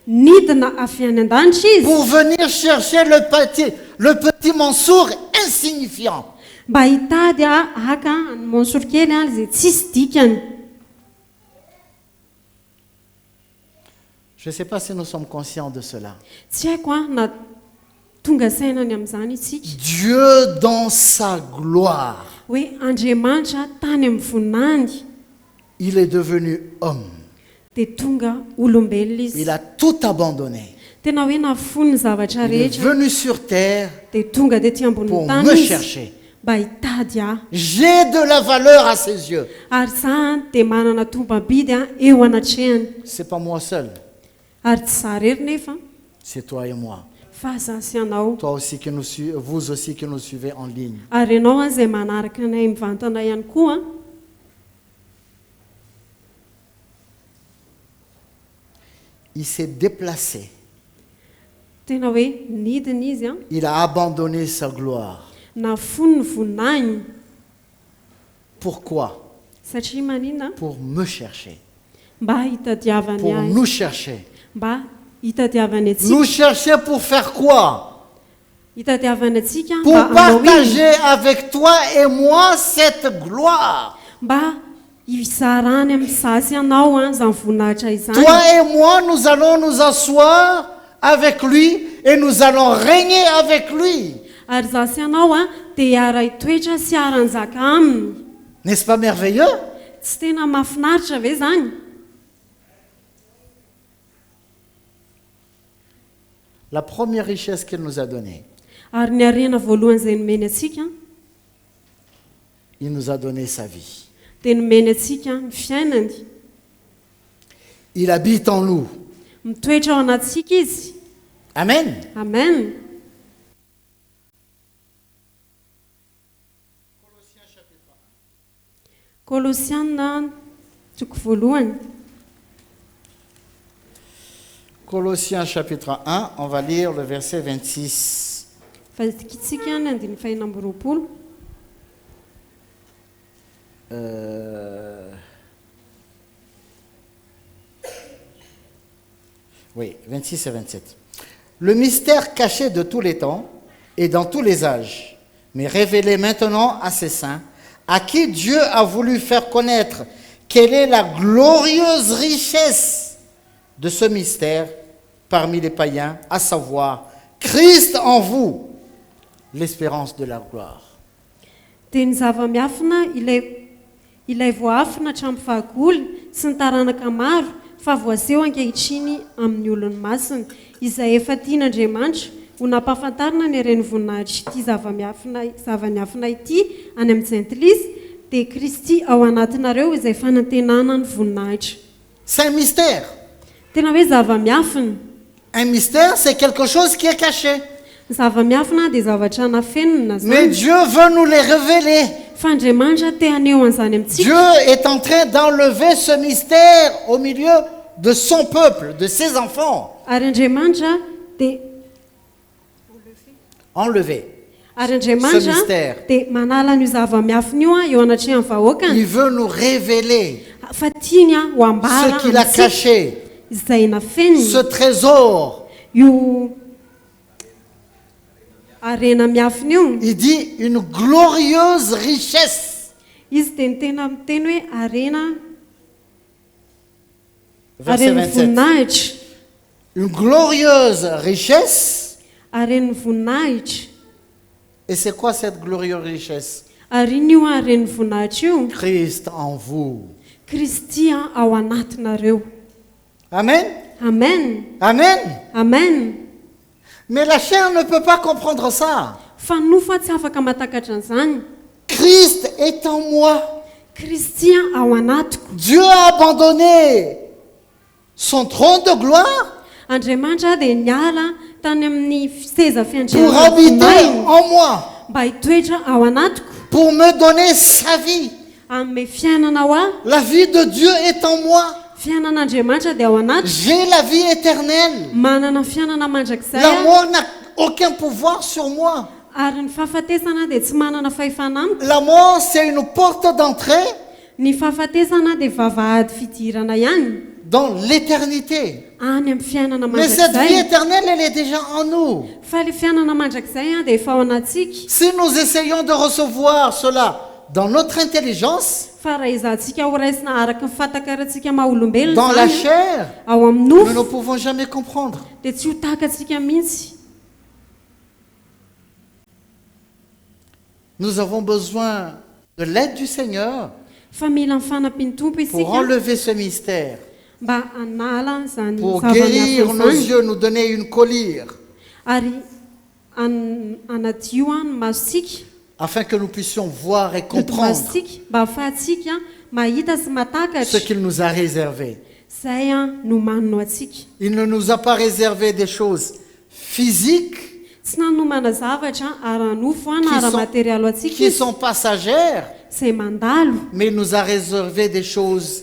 Nidina avy any an-danitra izy pour venir chercher le petit Mansour insignifiant. mba hitady aka ny monsoro kely izay tsisy dikany. Je ne sais pas si nous sommes conscients de cela. Tsy haiko na tonga sainany amin'izany isika Dieu dans sa gloire, hoe Andriamanitra tany amin'ny voninahiny il est devenu homme. dia tonga olombelona izy. Il a tout abandonné. Tena hoe nafony ny zavatra Il est rehetra venu sur terre dia tonga tetỳ ambonin'ny pour tany me izy chercher. mba hitady ahy. J'ai de la valeur à ses yeux. Ary za dia manana tombabidy eo anatrehany. C'est pas moi seul, Ary tsy za rery nefa c'est toi et moi. fa za sy anao. Toi aussi que vous aussi que nous suivez en ligne. Ary ianao izay manaraka anay mivantana ihany koa Il s'est déplacé. tena hoe nidina izy Il a abandonné sa gloire. nafony ny voninahiny. Pourquoi? Satria maninona? Pour me chercher. Mba hitadiavany Pour ahy. nous chercher. Mba hitadiavany atsika. Nous chercher pour faire quoi? Hitadiavany atsika Pour mba hanao iny. partager avec toi et moi cette gloire. Mba izarany amin'ny sasy anao izany voninahitra izany. Toi et moi, nous allons nous asseoir avec lui et nous allons régner avec lui. Ary za sy anao dia hiara hitoetra sy hiara-nizaka aminy. N'est-ce pas merveilleux? Tsy tena mahafinaritra ve zany? La première richesse qu'il nous a donnée, Ary ny harena voalohany izay nomeny atsika il nous a donné sa vie. dia nomeny atsika ny fiainany. Il habite en nous. Mitoetra ao anatsika izy. Amen. Amen. Kolosiana toko voalohany. Colossiens chapitre 1, on va lire le verset 26. Fazikitsika ny andiny faina amby roapolo. Oui, 26 et 27. Le mystère caché de tous les temps et dans tous les âges, mais révélé maintenant à ses saints, à qui Dieu a voulu faire connaître quelle est la glorieuse richesse de ce mystère parmi les païens, à savoir Christ en vous, l'espérance de la gloire. Dia ny zava-miafina ilay voafina hatramin'ny fahagoly sy ny taranaka maro fa voaseho ankehitriny amin'ny olony masina izay efa tian'Andriamanitra ho nampahafantarina ny ireny voninahitra ity zava-miafina ity any amin'ny Saint-Lisy dia Kristy ao anatinareo izay fanantenana ny voninahitra. C'est un mystère. Tena hoe zava-miafina. Un mystère, c'est quelque chose qui est caché. Zava-miafina dia zavatra nafenina Mais zany. Dieu veut nous les révéler. Fa Andriamanitra te haneho an'izany amintsika. Dieu est en train d'enlever ce mystère au milieu de son peuple, de ses enfants. Ary Andriamanitra dia Enlever. Ary Ce Andriamanitra mystère. dia manala ny zava-miafina io eo anatrehan'ny vahoakany. Il veut nous révéler Fa tiany ho ambara ce qu'il a amintsika caché, izay nafeniny. ce trésor. Io arena miafina io. Il dit une glorieuse richesse. Izy dia ny tena miteny hoe arena Verset areny 27. voninahitra. Une glorieuse richesse. Areny voninahitra. Et c'est quoi cette glorieuse richesse? Ary iny io areny voninahitra io. Christ en vous. Kristy ao anatinareo. Amen. Amen. Amen. Amen. Mais la chair ne peut pas comprendre ça. Fa nofa tsy afaka mahatakatra an'izany. Christ est en moi. Kristian ao anatiko. Dieu a abandonné son trône de gloire Andriamanitra dia niala tany amin'ny seza pour fiandriana habiter en moi, mba hitoetra ao anatiko, pour me donner sa vie. amin'ny fiainana ao aho. La vie de Dieu est en moi. Fiainan'Andriamanitra dia ao anatiko. J'ai la vie éternelle. Manana fiainana mandrakizay La aho, mort n'a aucun pouvoir sur moi. ary ny fahafatesana dia tsy manana fahefana amiko. La mort, c'est une porte d'entrée Ny fahafatesana dia vavahady fidirana ihany dans l'éternité. any amin'ny fiainana Mais cette vie mandrakizay. éternelle, elle est déjà en nous. Fa le fiainana mandrakizay dia efa ao anatsika. Si nous essayons de recevoir cela dans notre intelligence, Fa raha izahantsika ho raisina araka ny fatakarantsika maha olombelona dans la zany, chair, ao amin'ny nous ne nofo pouvons jamais comprendre. dia tsy ho tahakantsika mihitsy. Nous avons besoin de l'aide du Seigneur Fa mila ny fanampiany tompo pour isika enlever ce mystère, mba hanala zany pour zava-miafy guérir nos zany, yeux, nous donner une collyre, ary anadio ny masosika, afin que nous puissions voir et ny comprendre masosika mba ahafahantsika mahita sy ce matakatra qu'il nous a réservé. zay no manino atsika. Il ne nous a pas réservé des choses physiques Tsy nanomana zavatra ara-nofo na qui ara-materialo atsika qui izy, sont passagères, izay mandalo, mais il nous a réservé des choses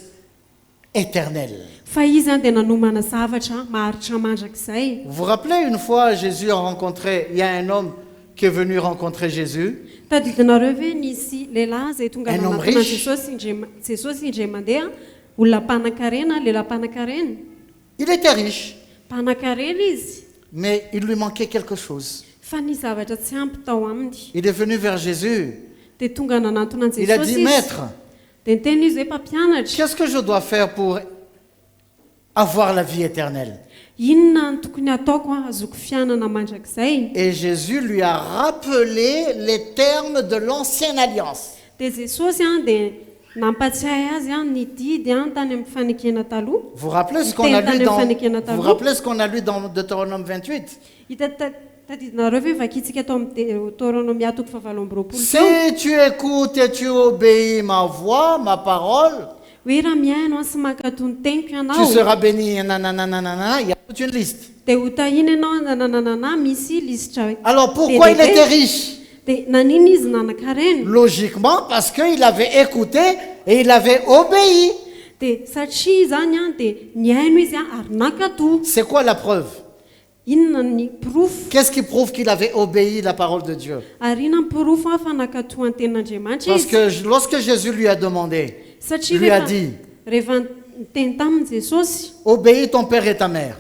éternelles. fa izy dia nanomana zavatra maharitra mandrakizay. Vous vous rappelez, une fois, Jésus a rencontré, il y a un homme qui est venu rencontrer Jésus. Tadidinareo ve nisy lehilahy zay tonga Un homme nanatona riche. Jesosy indray mandeha, olona mpanan-karena, lehilahy mpanan-karena. Il était riche, Mpanan-karena izy, mais il lui manquait quelque chose. fa nisy zavatra tsy ampy tao aminy. Il est venu vers Jésus. Dia tonga nanantona Il a Jesosy dit, izy. Maître, Dia niteny izy hoe mpampianatra, qu'est-ce que je dois faire pour avoir la vie éternelle? inona ny tokony ataoko azoko fiainana mandrakizay? Et Jésus lui a rappelé les termes de l'ancienne alliance. Dia Jesosy dia nampatsiahy azy ny didy tany amin'ny fanekena taloha. Vous rappelez ce qu'on a lu dans, vous Vous rappelez ce qu'on a lu dans Deutéronome 28? Hita tadidinareo ve vakitsika tao amin'ny Deutéronomia toko fahavalo amby roapolo teo, Si tu écoutes et tu obéis ma voix, ma parole, hoe raha miaino sy makato ny teniko tu ianao seras béni. Nanana, il y a toute une liste. dia ho tahina ianao nananana misy lisitra. Alors pourquoi il était riche? Dia nanino izy nanan-karena? Logiquement, parce qu'il avait écouté et il avait obéi. Dia satria zany dia niaino izy ary nakato. C'est quoi la preuve? Inona ny pirofo? Qu'est-ce qui prouve qu'il avait obéi la parole de Dieu? Ary inona ny pirofo fa nakato ny tenin'Andriamanitra Parce izy? que lorsque Jésus lui a demandé, Satria lui a dit, rehefa niteny taminy Jesosy obéis ton père et ta mère.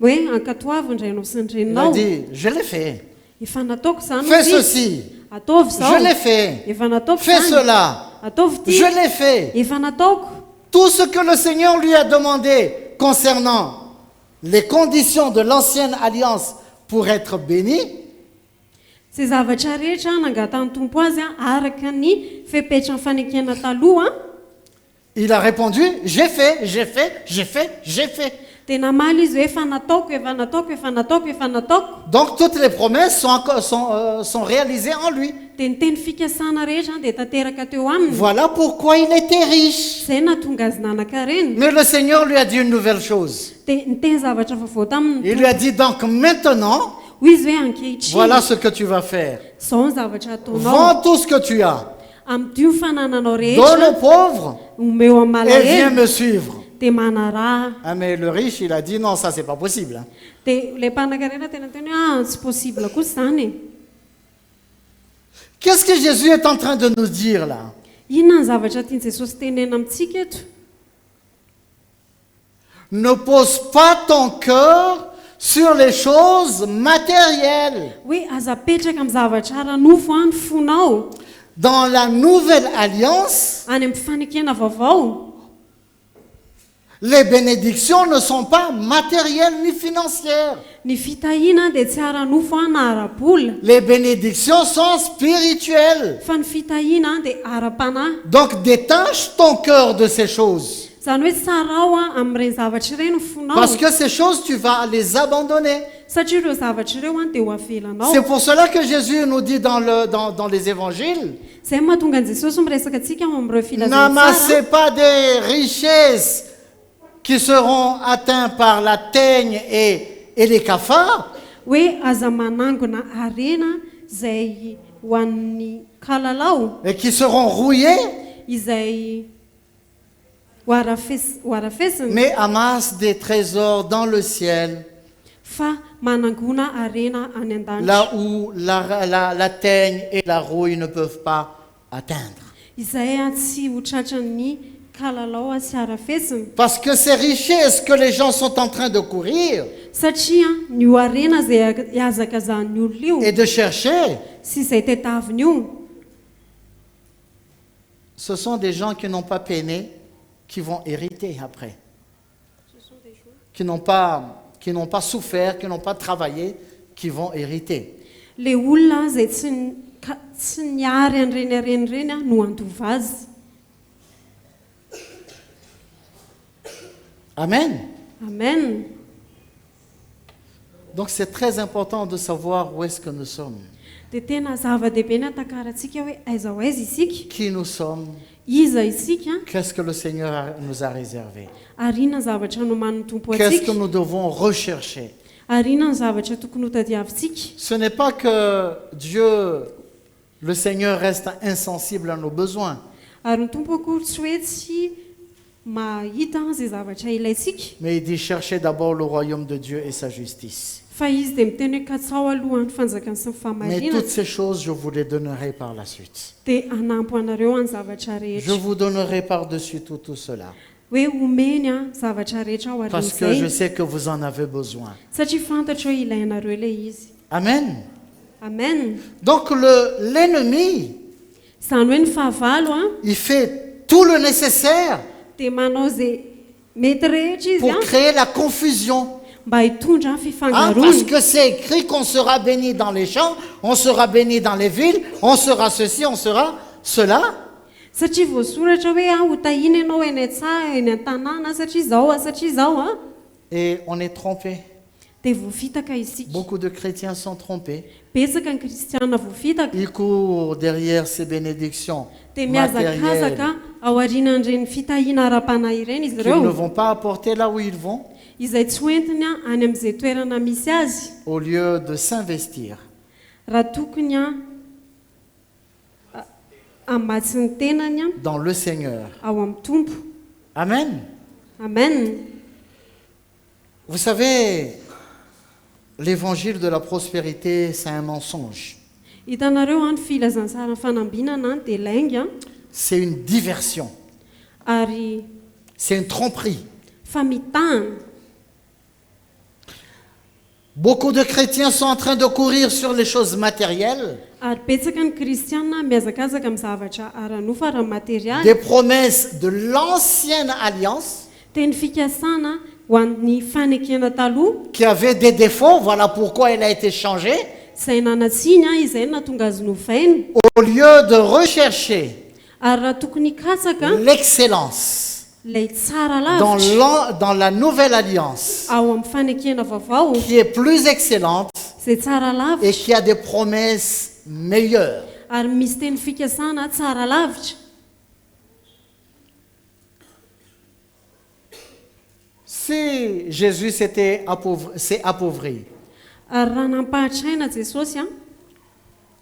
hoe ankatoavo ny rainao sy ny Il a reninao, dit, je l'ai fait. efa nataoko zany Fais izy. ceci. Ataovy zao, Je l'ai fait. efa nataoko Fais zany. cela. Ataovy ty, Je l'ai fait. efa nataoko. Tout ce que le Seigneur lui a demandé concernant les conditions de l'ancienne alliance pour être béni, Zay zavatra rehetra nangatany tompo azy araka ny fepetra ny fanekena taloha, il a répondu, j'ai fait, j'ai fait, j'ai fait, j'ai fait. dia namaly izy hoe efa nataoko, efa nataoko, efa nataoko, efa nataoko. Donc toutes les promesses sont réalisées en lui. Dia ny teny fikasana rehetra dia tanteraka teo aminy. Voilà pourquoi il était riche. Zay natonga azy nanan-karena. Mais le Seigneur lui a dit une nouvelle chose. Dia niteny zavatra vaovao taminy. Il lui a dit, donc maintenant, Hoy izy hoe ankehitriny, voilà ce que tu vas faire. zao ny zavatra ataonao. Vends tout ce que tu as, Amdio ny fanananao donne rehetra, aux pauvres omeo amin'ny et viens malahelo, me suivre. dia manaraha. Ah, mais le riche, il a dit, non, ça, c'est pas possible. Hein. Dia ilay mpanan-karena tena teny hoe tsy possible kosa zany e. Qu'est-ce que Jésus est en train de nous dire là? Inona ny zavatra tiany Jesosy tenena amintsika eto? Ne pose pas ton cœur sur les choses matérielles. Hoe aza apetraka amin'ny zavatra ara-nofo ny fonao. Dans la nouvelle alliance, Any amin'ny fanekena vaovao, les bénédictions ne sont pas matérielles ni financières. ny fitahiana dia tsy ara-nofo na ara-bola, Les bénédictions sont spirituelles. fa ny fitahiana dia ara-panahy. Donc détache ton cœur de ces choses. Zany hoe tsara ao amin'ireny zavatra ireny ny fonao, Parce que ces choses, tu vas les abandonner. satria ireo zavatra ireo dia ho avelanao. C'est pour cela que Jésus nous dit dans les évangiles, Izay mahatonga an Jesosy miresaka antsika amin'ireo filazantsara. n'amassez pas des richesses qui seront atteintes par la teigne et les cafards, Hoe aza manangona arena izay ho an'ny kalalao, et qui seront rouillées, izay ho arafesina, mais amassent des trésors dans le ciel, fa manangona arena any an-danitra, là où la teigne et la rouille ne peuvent pas atteindre. izay tsy ho tratran'ny kalalao sy arafesina. Parce que ces richesses que les gens sont en train de courir Satria ny ho arena izay iazakazan'ny olona io et de chercher, sy izay tetaviny io, ce sont des gens qui n'ont pas peiné, qui vont hériter après. Qui n'ont pas souffert, qui n'ont pas travaillé, qui vont hériter. le olona izay tsy niary an'ireny reny no handova azy. Amen. Amen. Donc c'est très important de savoir où est-ce que nous sommes, Dia tena zava-dehibe ny hatakarantsika hoe aiza ho aiza isika, qui nous sommes, iza isika, qu'est-ce que le Seigneur nous a réservé, ary inona ny zavatra noman'ny tompo qu'est-ce que antsika, nous devons rechercher. ary inona ny zavatra tokony ho tadiavintsika. Ce n'est pas que Dieu, le Seigneur, reste insensible à nos besoins, Ary ny tompo akory tsy hoe tsy mahita izay zavatra ilaintsika, mais il dit cherchez d'abord le royaume de Dieu et sa justice. fa izy dia miteny hoe katsao alohan'ny fanjakany sy ny Mais fahamarinana, toutes ces choses, je vous les donnerai par la suite. dia anampo anareo any zavatra Je rehetra. vous donnerai par-dessus tout cela. Hoe omeny zavatra rehetra ao Parce que je aorian'izay, sais que vous en avez besoin. satria fantatra hoe ilainareo ilay izy. Amen. Amen. Donc l'ennemi, Izany hoe ny fahavalo il fait tout le nécessaire dia manao izay mety rehetra izy pour créer la confusion. mba hitondra Hein, fifangarona. parce que c'est écrit qu'on sera béni dans les champs, on sera béni dans les villes, on sera ceci, on sera cela. Satria voasoratra hoe ho tahina ianao eny an-tsaha eny an-tanàna satria izao Et on est trompé. dia voafitaka isika. Beaucoup de chrétiens sont trompés. Betsaka ny kristiana voafitaka Ils courent derrière ces bénédictions dia matérielles miazakazaka ao aorianan'ireny fitahiana ara-panahy ireny izy qu'ils ne ireo, vont pas apporter là où ils vont, izay tsy hoentiny any amin'izay toerana misy azy, au lieu de s'investir. raha tokony amatsy ny tenany Dans le Seigneur. ao amin'ny tompo. Amen. Amen. Vous savez, l'évangile de la prospérité, c'est un mensonge. Hitanareo ny filazantsara ny fanambinana dia lainga C'est une diversion. ary C'est une tromperie. famitahana. Beaucoup de chrétiens sont en train de courir sur les choses matérielles, Ary betsaka ny kristiana miazakazaka amin'ny zavatra ara-nofa raha materialy, des promesses de l'ancienne alliance teny fikasana ho an'ny fanekena taloha qui avait des défauts, voilà pourquoi elle a été changée, izay nanatsiny izay natonga azy novaina, au lieu de rechercher ary raha tokony hikatsaka l'excellence ilay tsara lavitra dans la nouvelle alliance, ao amin'ny fanekena vaovao qui est plus excellente izay tsara et lavitra, qui a des promesses meilleures. ary misy teny fikasana tsara lavitra. Si Jésus s'est appauvri Ary raha nampahatraina Jesosy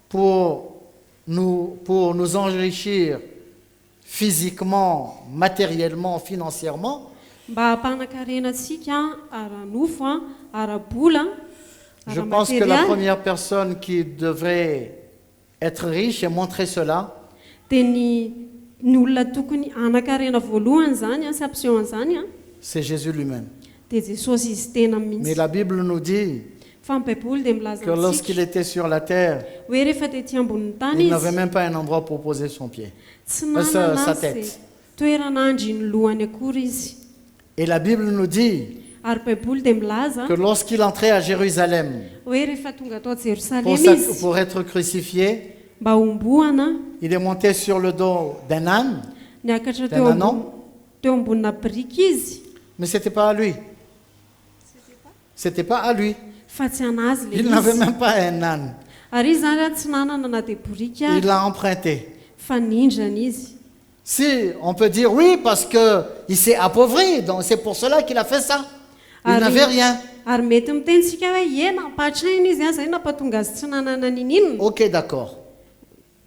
pour nous enrichir physiquement, matériellement, financièrement, mba hampanakarena antsika ara-nofo ara-bola je pense que la ara-materialy, première personne qui devrait être riche et montrer cela, dia ny olona tokony hanakarena voalohany zany sy ampiseho an'izany c'est Jésus lui-même. dia Jesosy izy tena Mais mihitsy. la Bible nous dit Fa ny Baiboly dia milaza que lorsqu'il antsika était sur la terre, hoe rehefa tetỳ ambonin'ny tany il izy n'avait même pas un endroit pour poser son pied. tsy sa nanana tête. izay toerana andry ny lohany akory izy. Et la Bible nous dit Ary Baiboly dia milaza que lorsqu'il entrait à Jérusalem hoe rehefa tonga tao Jerosalema izy pour être crucifié, mba homboana, il est monté sur le dos d'un âne, niakatra D'un anon. teo ambonina biriky izy, mais ce n'était pas à lui. C'était pas à lui. fa tsy anazy le Il n'avait même pas un âne. ary izy zany tsy nanana na dia borika Il l'a emprunté. fa nindrana izy. Si, on peut dire oui, parce qu'il s'est appauvri, donc c'est pour cela qu'il a fait ça. Il n'avait rien. Ary mety mitentsika hoe ena ampatraina izy zay nampatonga azy tsy nanana ninina. Ok, d'accord,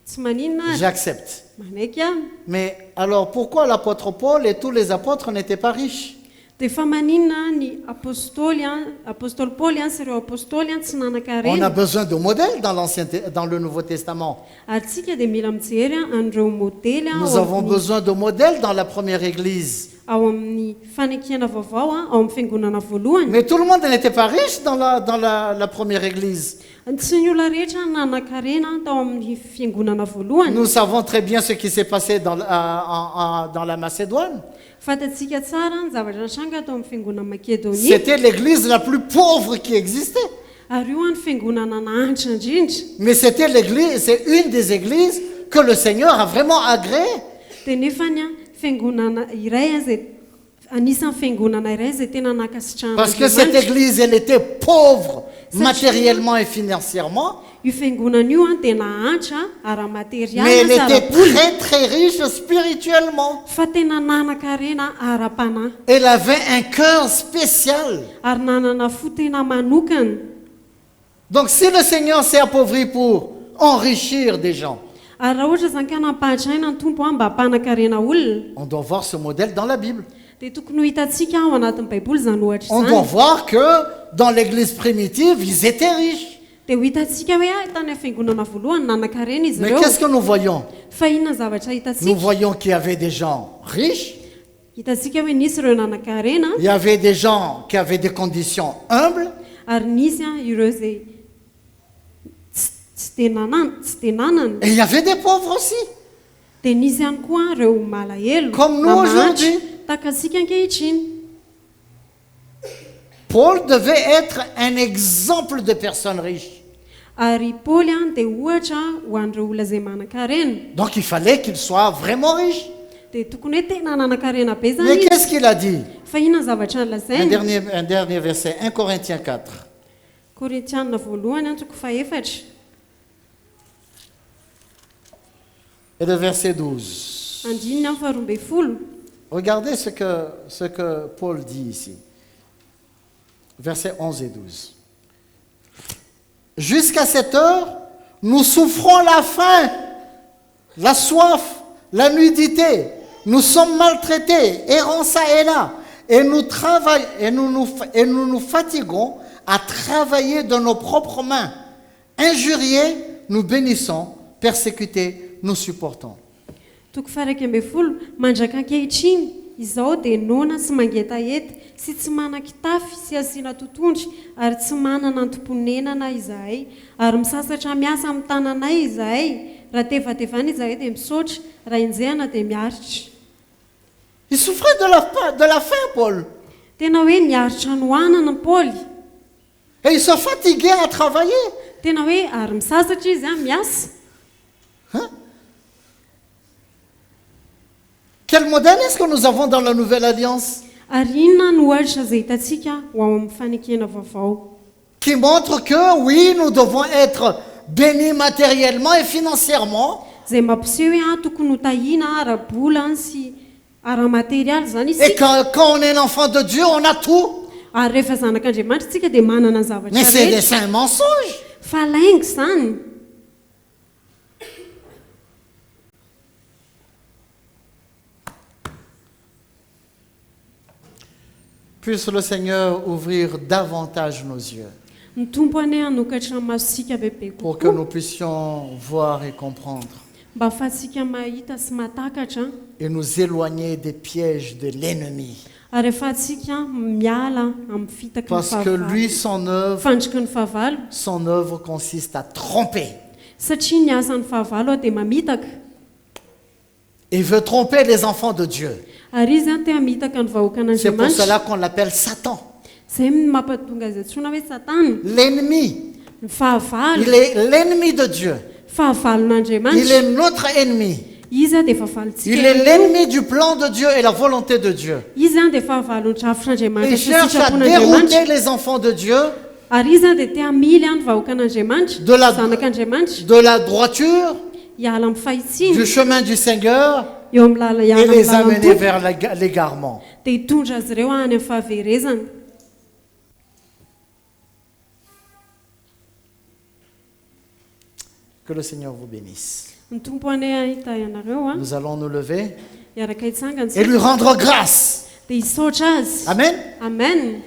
Tsy maninona ary j'accepte. manaiky ihany. Mais alors pourquoi l'apôtre Paul et tous les apôtres n'étaient pas riches? Dia fa maninona ny apôstôly Paoly sy ireo apôstôly tsy On a nanan-karena. besoin de modèles dans le Nouveau Testament. Ary tsika dia mila mijery an'ireo modely Nous avons besoin de modèles dans la première église. ao amin'ny fanekena vaovao ao amin'ny fiangonana voalohany. Mais tout le monde n'était pas riche dans la première église. Tsy ny olona rehetra nanan-karena tao amin'ny fiangonana voalohany. Nous savons très bien ce qui s'est passé dans la Macédoine. Fatatsika tsara ny zavatra nitranga tao amin'ny fiangonana Makedonia. C'était l'église la plus pauvre qui existait. Ary io ny fiangonana nahantra indrindra. Mais c'est une des églises que le Seigneur a vraiment agréé. Dia nefany fiangonana iray izay anisan'ny fiangonana iray izay tena nakasitrahana Parce que cette église, elle était pauvre matériellement et financièrement. io fiangonana io dia nahantra ara-materialy Mais elle sy était ara-bola. très très riche spirituellement. Fa tena nanan-karena ara-panahy Elle avait un cœur spécial. ary nanana fo tena manokana. Donc si le Seigneur s'est appauvri pour enrichir des gens, Ary raha ohatra zany ka nampahatraina ny tompo mba hampanan-karena olona on doit voir ce modèle dans la Bible. dia tokony ho hitantsika ao anatin'ny baiboly zany ohatra On doit izany. voir que dans l'église primitive, ils étaient riches. Dia ho hitantsika hoe tany amin'ny fiangonana voalohany nanan-karena izy Mais ireo. qu'est-ce que nous voyons? Fa inona ny zavatra Nous hitantsika? voyons qu'il y avait des gens riches, Hitantsika hoe nisy ireo nanan-karena il y avait des gens qui avaient des conditions humbles, ary nisy ireo izay tsy dia nanana. et il y avait des pauvres aussi. Dia nisy ihany koa ireo malahelo Comme nous na mahantra, aujourd'hui. tahaka antsika ankehitriny. Paul devait être un exemple de personnes riches. Ary Paoly dia ohatra ho an'ireo olona izay manan-karena. Donc il fallait qu'il soit vraiment riche. Dia tokony hoe tena nanan-karena be zany Mais izy. qu'est-ce qu'il a dit? Fa inona ny zavatra Un nolazainy? dernier verset, 1 Corinthiens 4. Korintianina voalohany antoko faefatra Et le verset 12. andininy amin'ny faharoa ambin'ny folo. Regardez ce que Paul dit ici. Versets 11 et 12. Jusqu'à cette heure, nous souffrons la faim, la soif, la nudité. Nous sommes maltraités, errons ça et là. Et nous nous fatiguons à travailler de nos propres mains. Injuriés, nous bénissons. Persécutés, nous supportons. Toko faha 12 mandraka ankehitriny izao dia nona sy mangetahety sy tsy manan-kitafy sy asiana totondry ary tsy manana antom-ponenana izahay ary misasatra miasa amin'ny tananay izahay raha tevatevana izahay dia misaotra raha injehana dia miaritra. Il souffrait de la faim, Paul. Tena hoe niaritra nohanana Paoly. Et il se fatiguait à travailler. Tena hoe ary misasatra izy miasa. Hein? Quel modèle est-ce que nous avons dans la Nouvelle Alliance? Ary inona no ohatra izay hitantsika ho ao amin'ny fanekena vaovao Qui montre que oui, nous devons être bénis matériellement et financièrement. izay mampiseho hoe tokony ho tahiana ara-bola sy ara-materialy zany Et isika. quand on est un enfant de Dieu, on a tout. Ary rehefa zanak'Andriamanitra isika dia manana ny zavatra Mais c'est rehetra. un mensonge. Fa laingo zany. Puisse le Seigneur ouvrir davantage nos yeux Ny tompo ane hanokatra ny masosika bebe pour que kokoa nous puissions voir et comprendre mba ahafahantsika mahita sy mahatakatra et nous éloigner des pièges de l'ennemi. ary ahafahantsika miala amin'ny fitaky ny Parce que lui, fahavalo. Fandriky ny fahavalo son œuvre consiste à tromper. satria ny asan'ny fahavalo dia mamitaka. Il veut tromper les enfants de Dieu. Ary izy te hamitaka ny vahoaka C'est pour an'Andriamanitra. cela qu'on l'appelle Satan. Izay mampatonga azy antsoina hoe Satana. L'ennemi. Ny fahavalo. Il est l'ennemi de Dieu. Il Fahavalon'Andriamanitra. est notre ennemi. Izy dia fahavalontsika. Il est l'ennemi du plan de Dieu et la volonté de Dieu. Izy dia fahavalon'ny Il drafitr'Andriamanitra sy cherche à sitrapon'Andriamanitra. dérouter les enfants de Dieu Ary izy zany dia tia mily any vahoaka an'Andriamanitra, De la- zanak'Andriamanitra, de la droiture, hiala amin'ny fahitsiana, du chemin du Seigneur eo amin'ny lala et hiala amin'ny les amener lalam-potoana, vers l'égarement. dia hitondra azy ireo any amin'ny fahaverezana. Que le Seigneur vous bénisse. Ny tompo anay hita ianareo a, Nous allons nous lever hiaraka hitsangana et lui rendre grâce. dia hisaotra azy. Amen. Amen.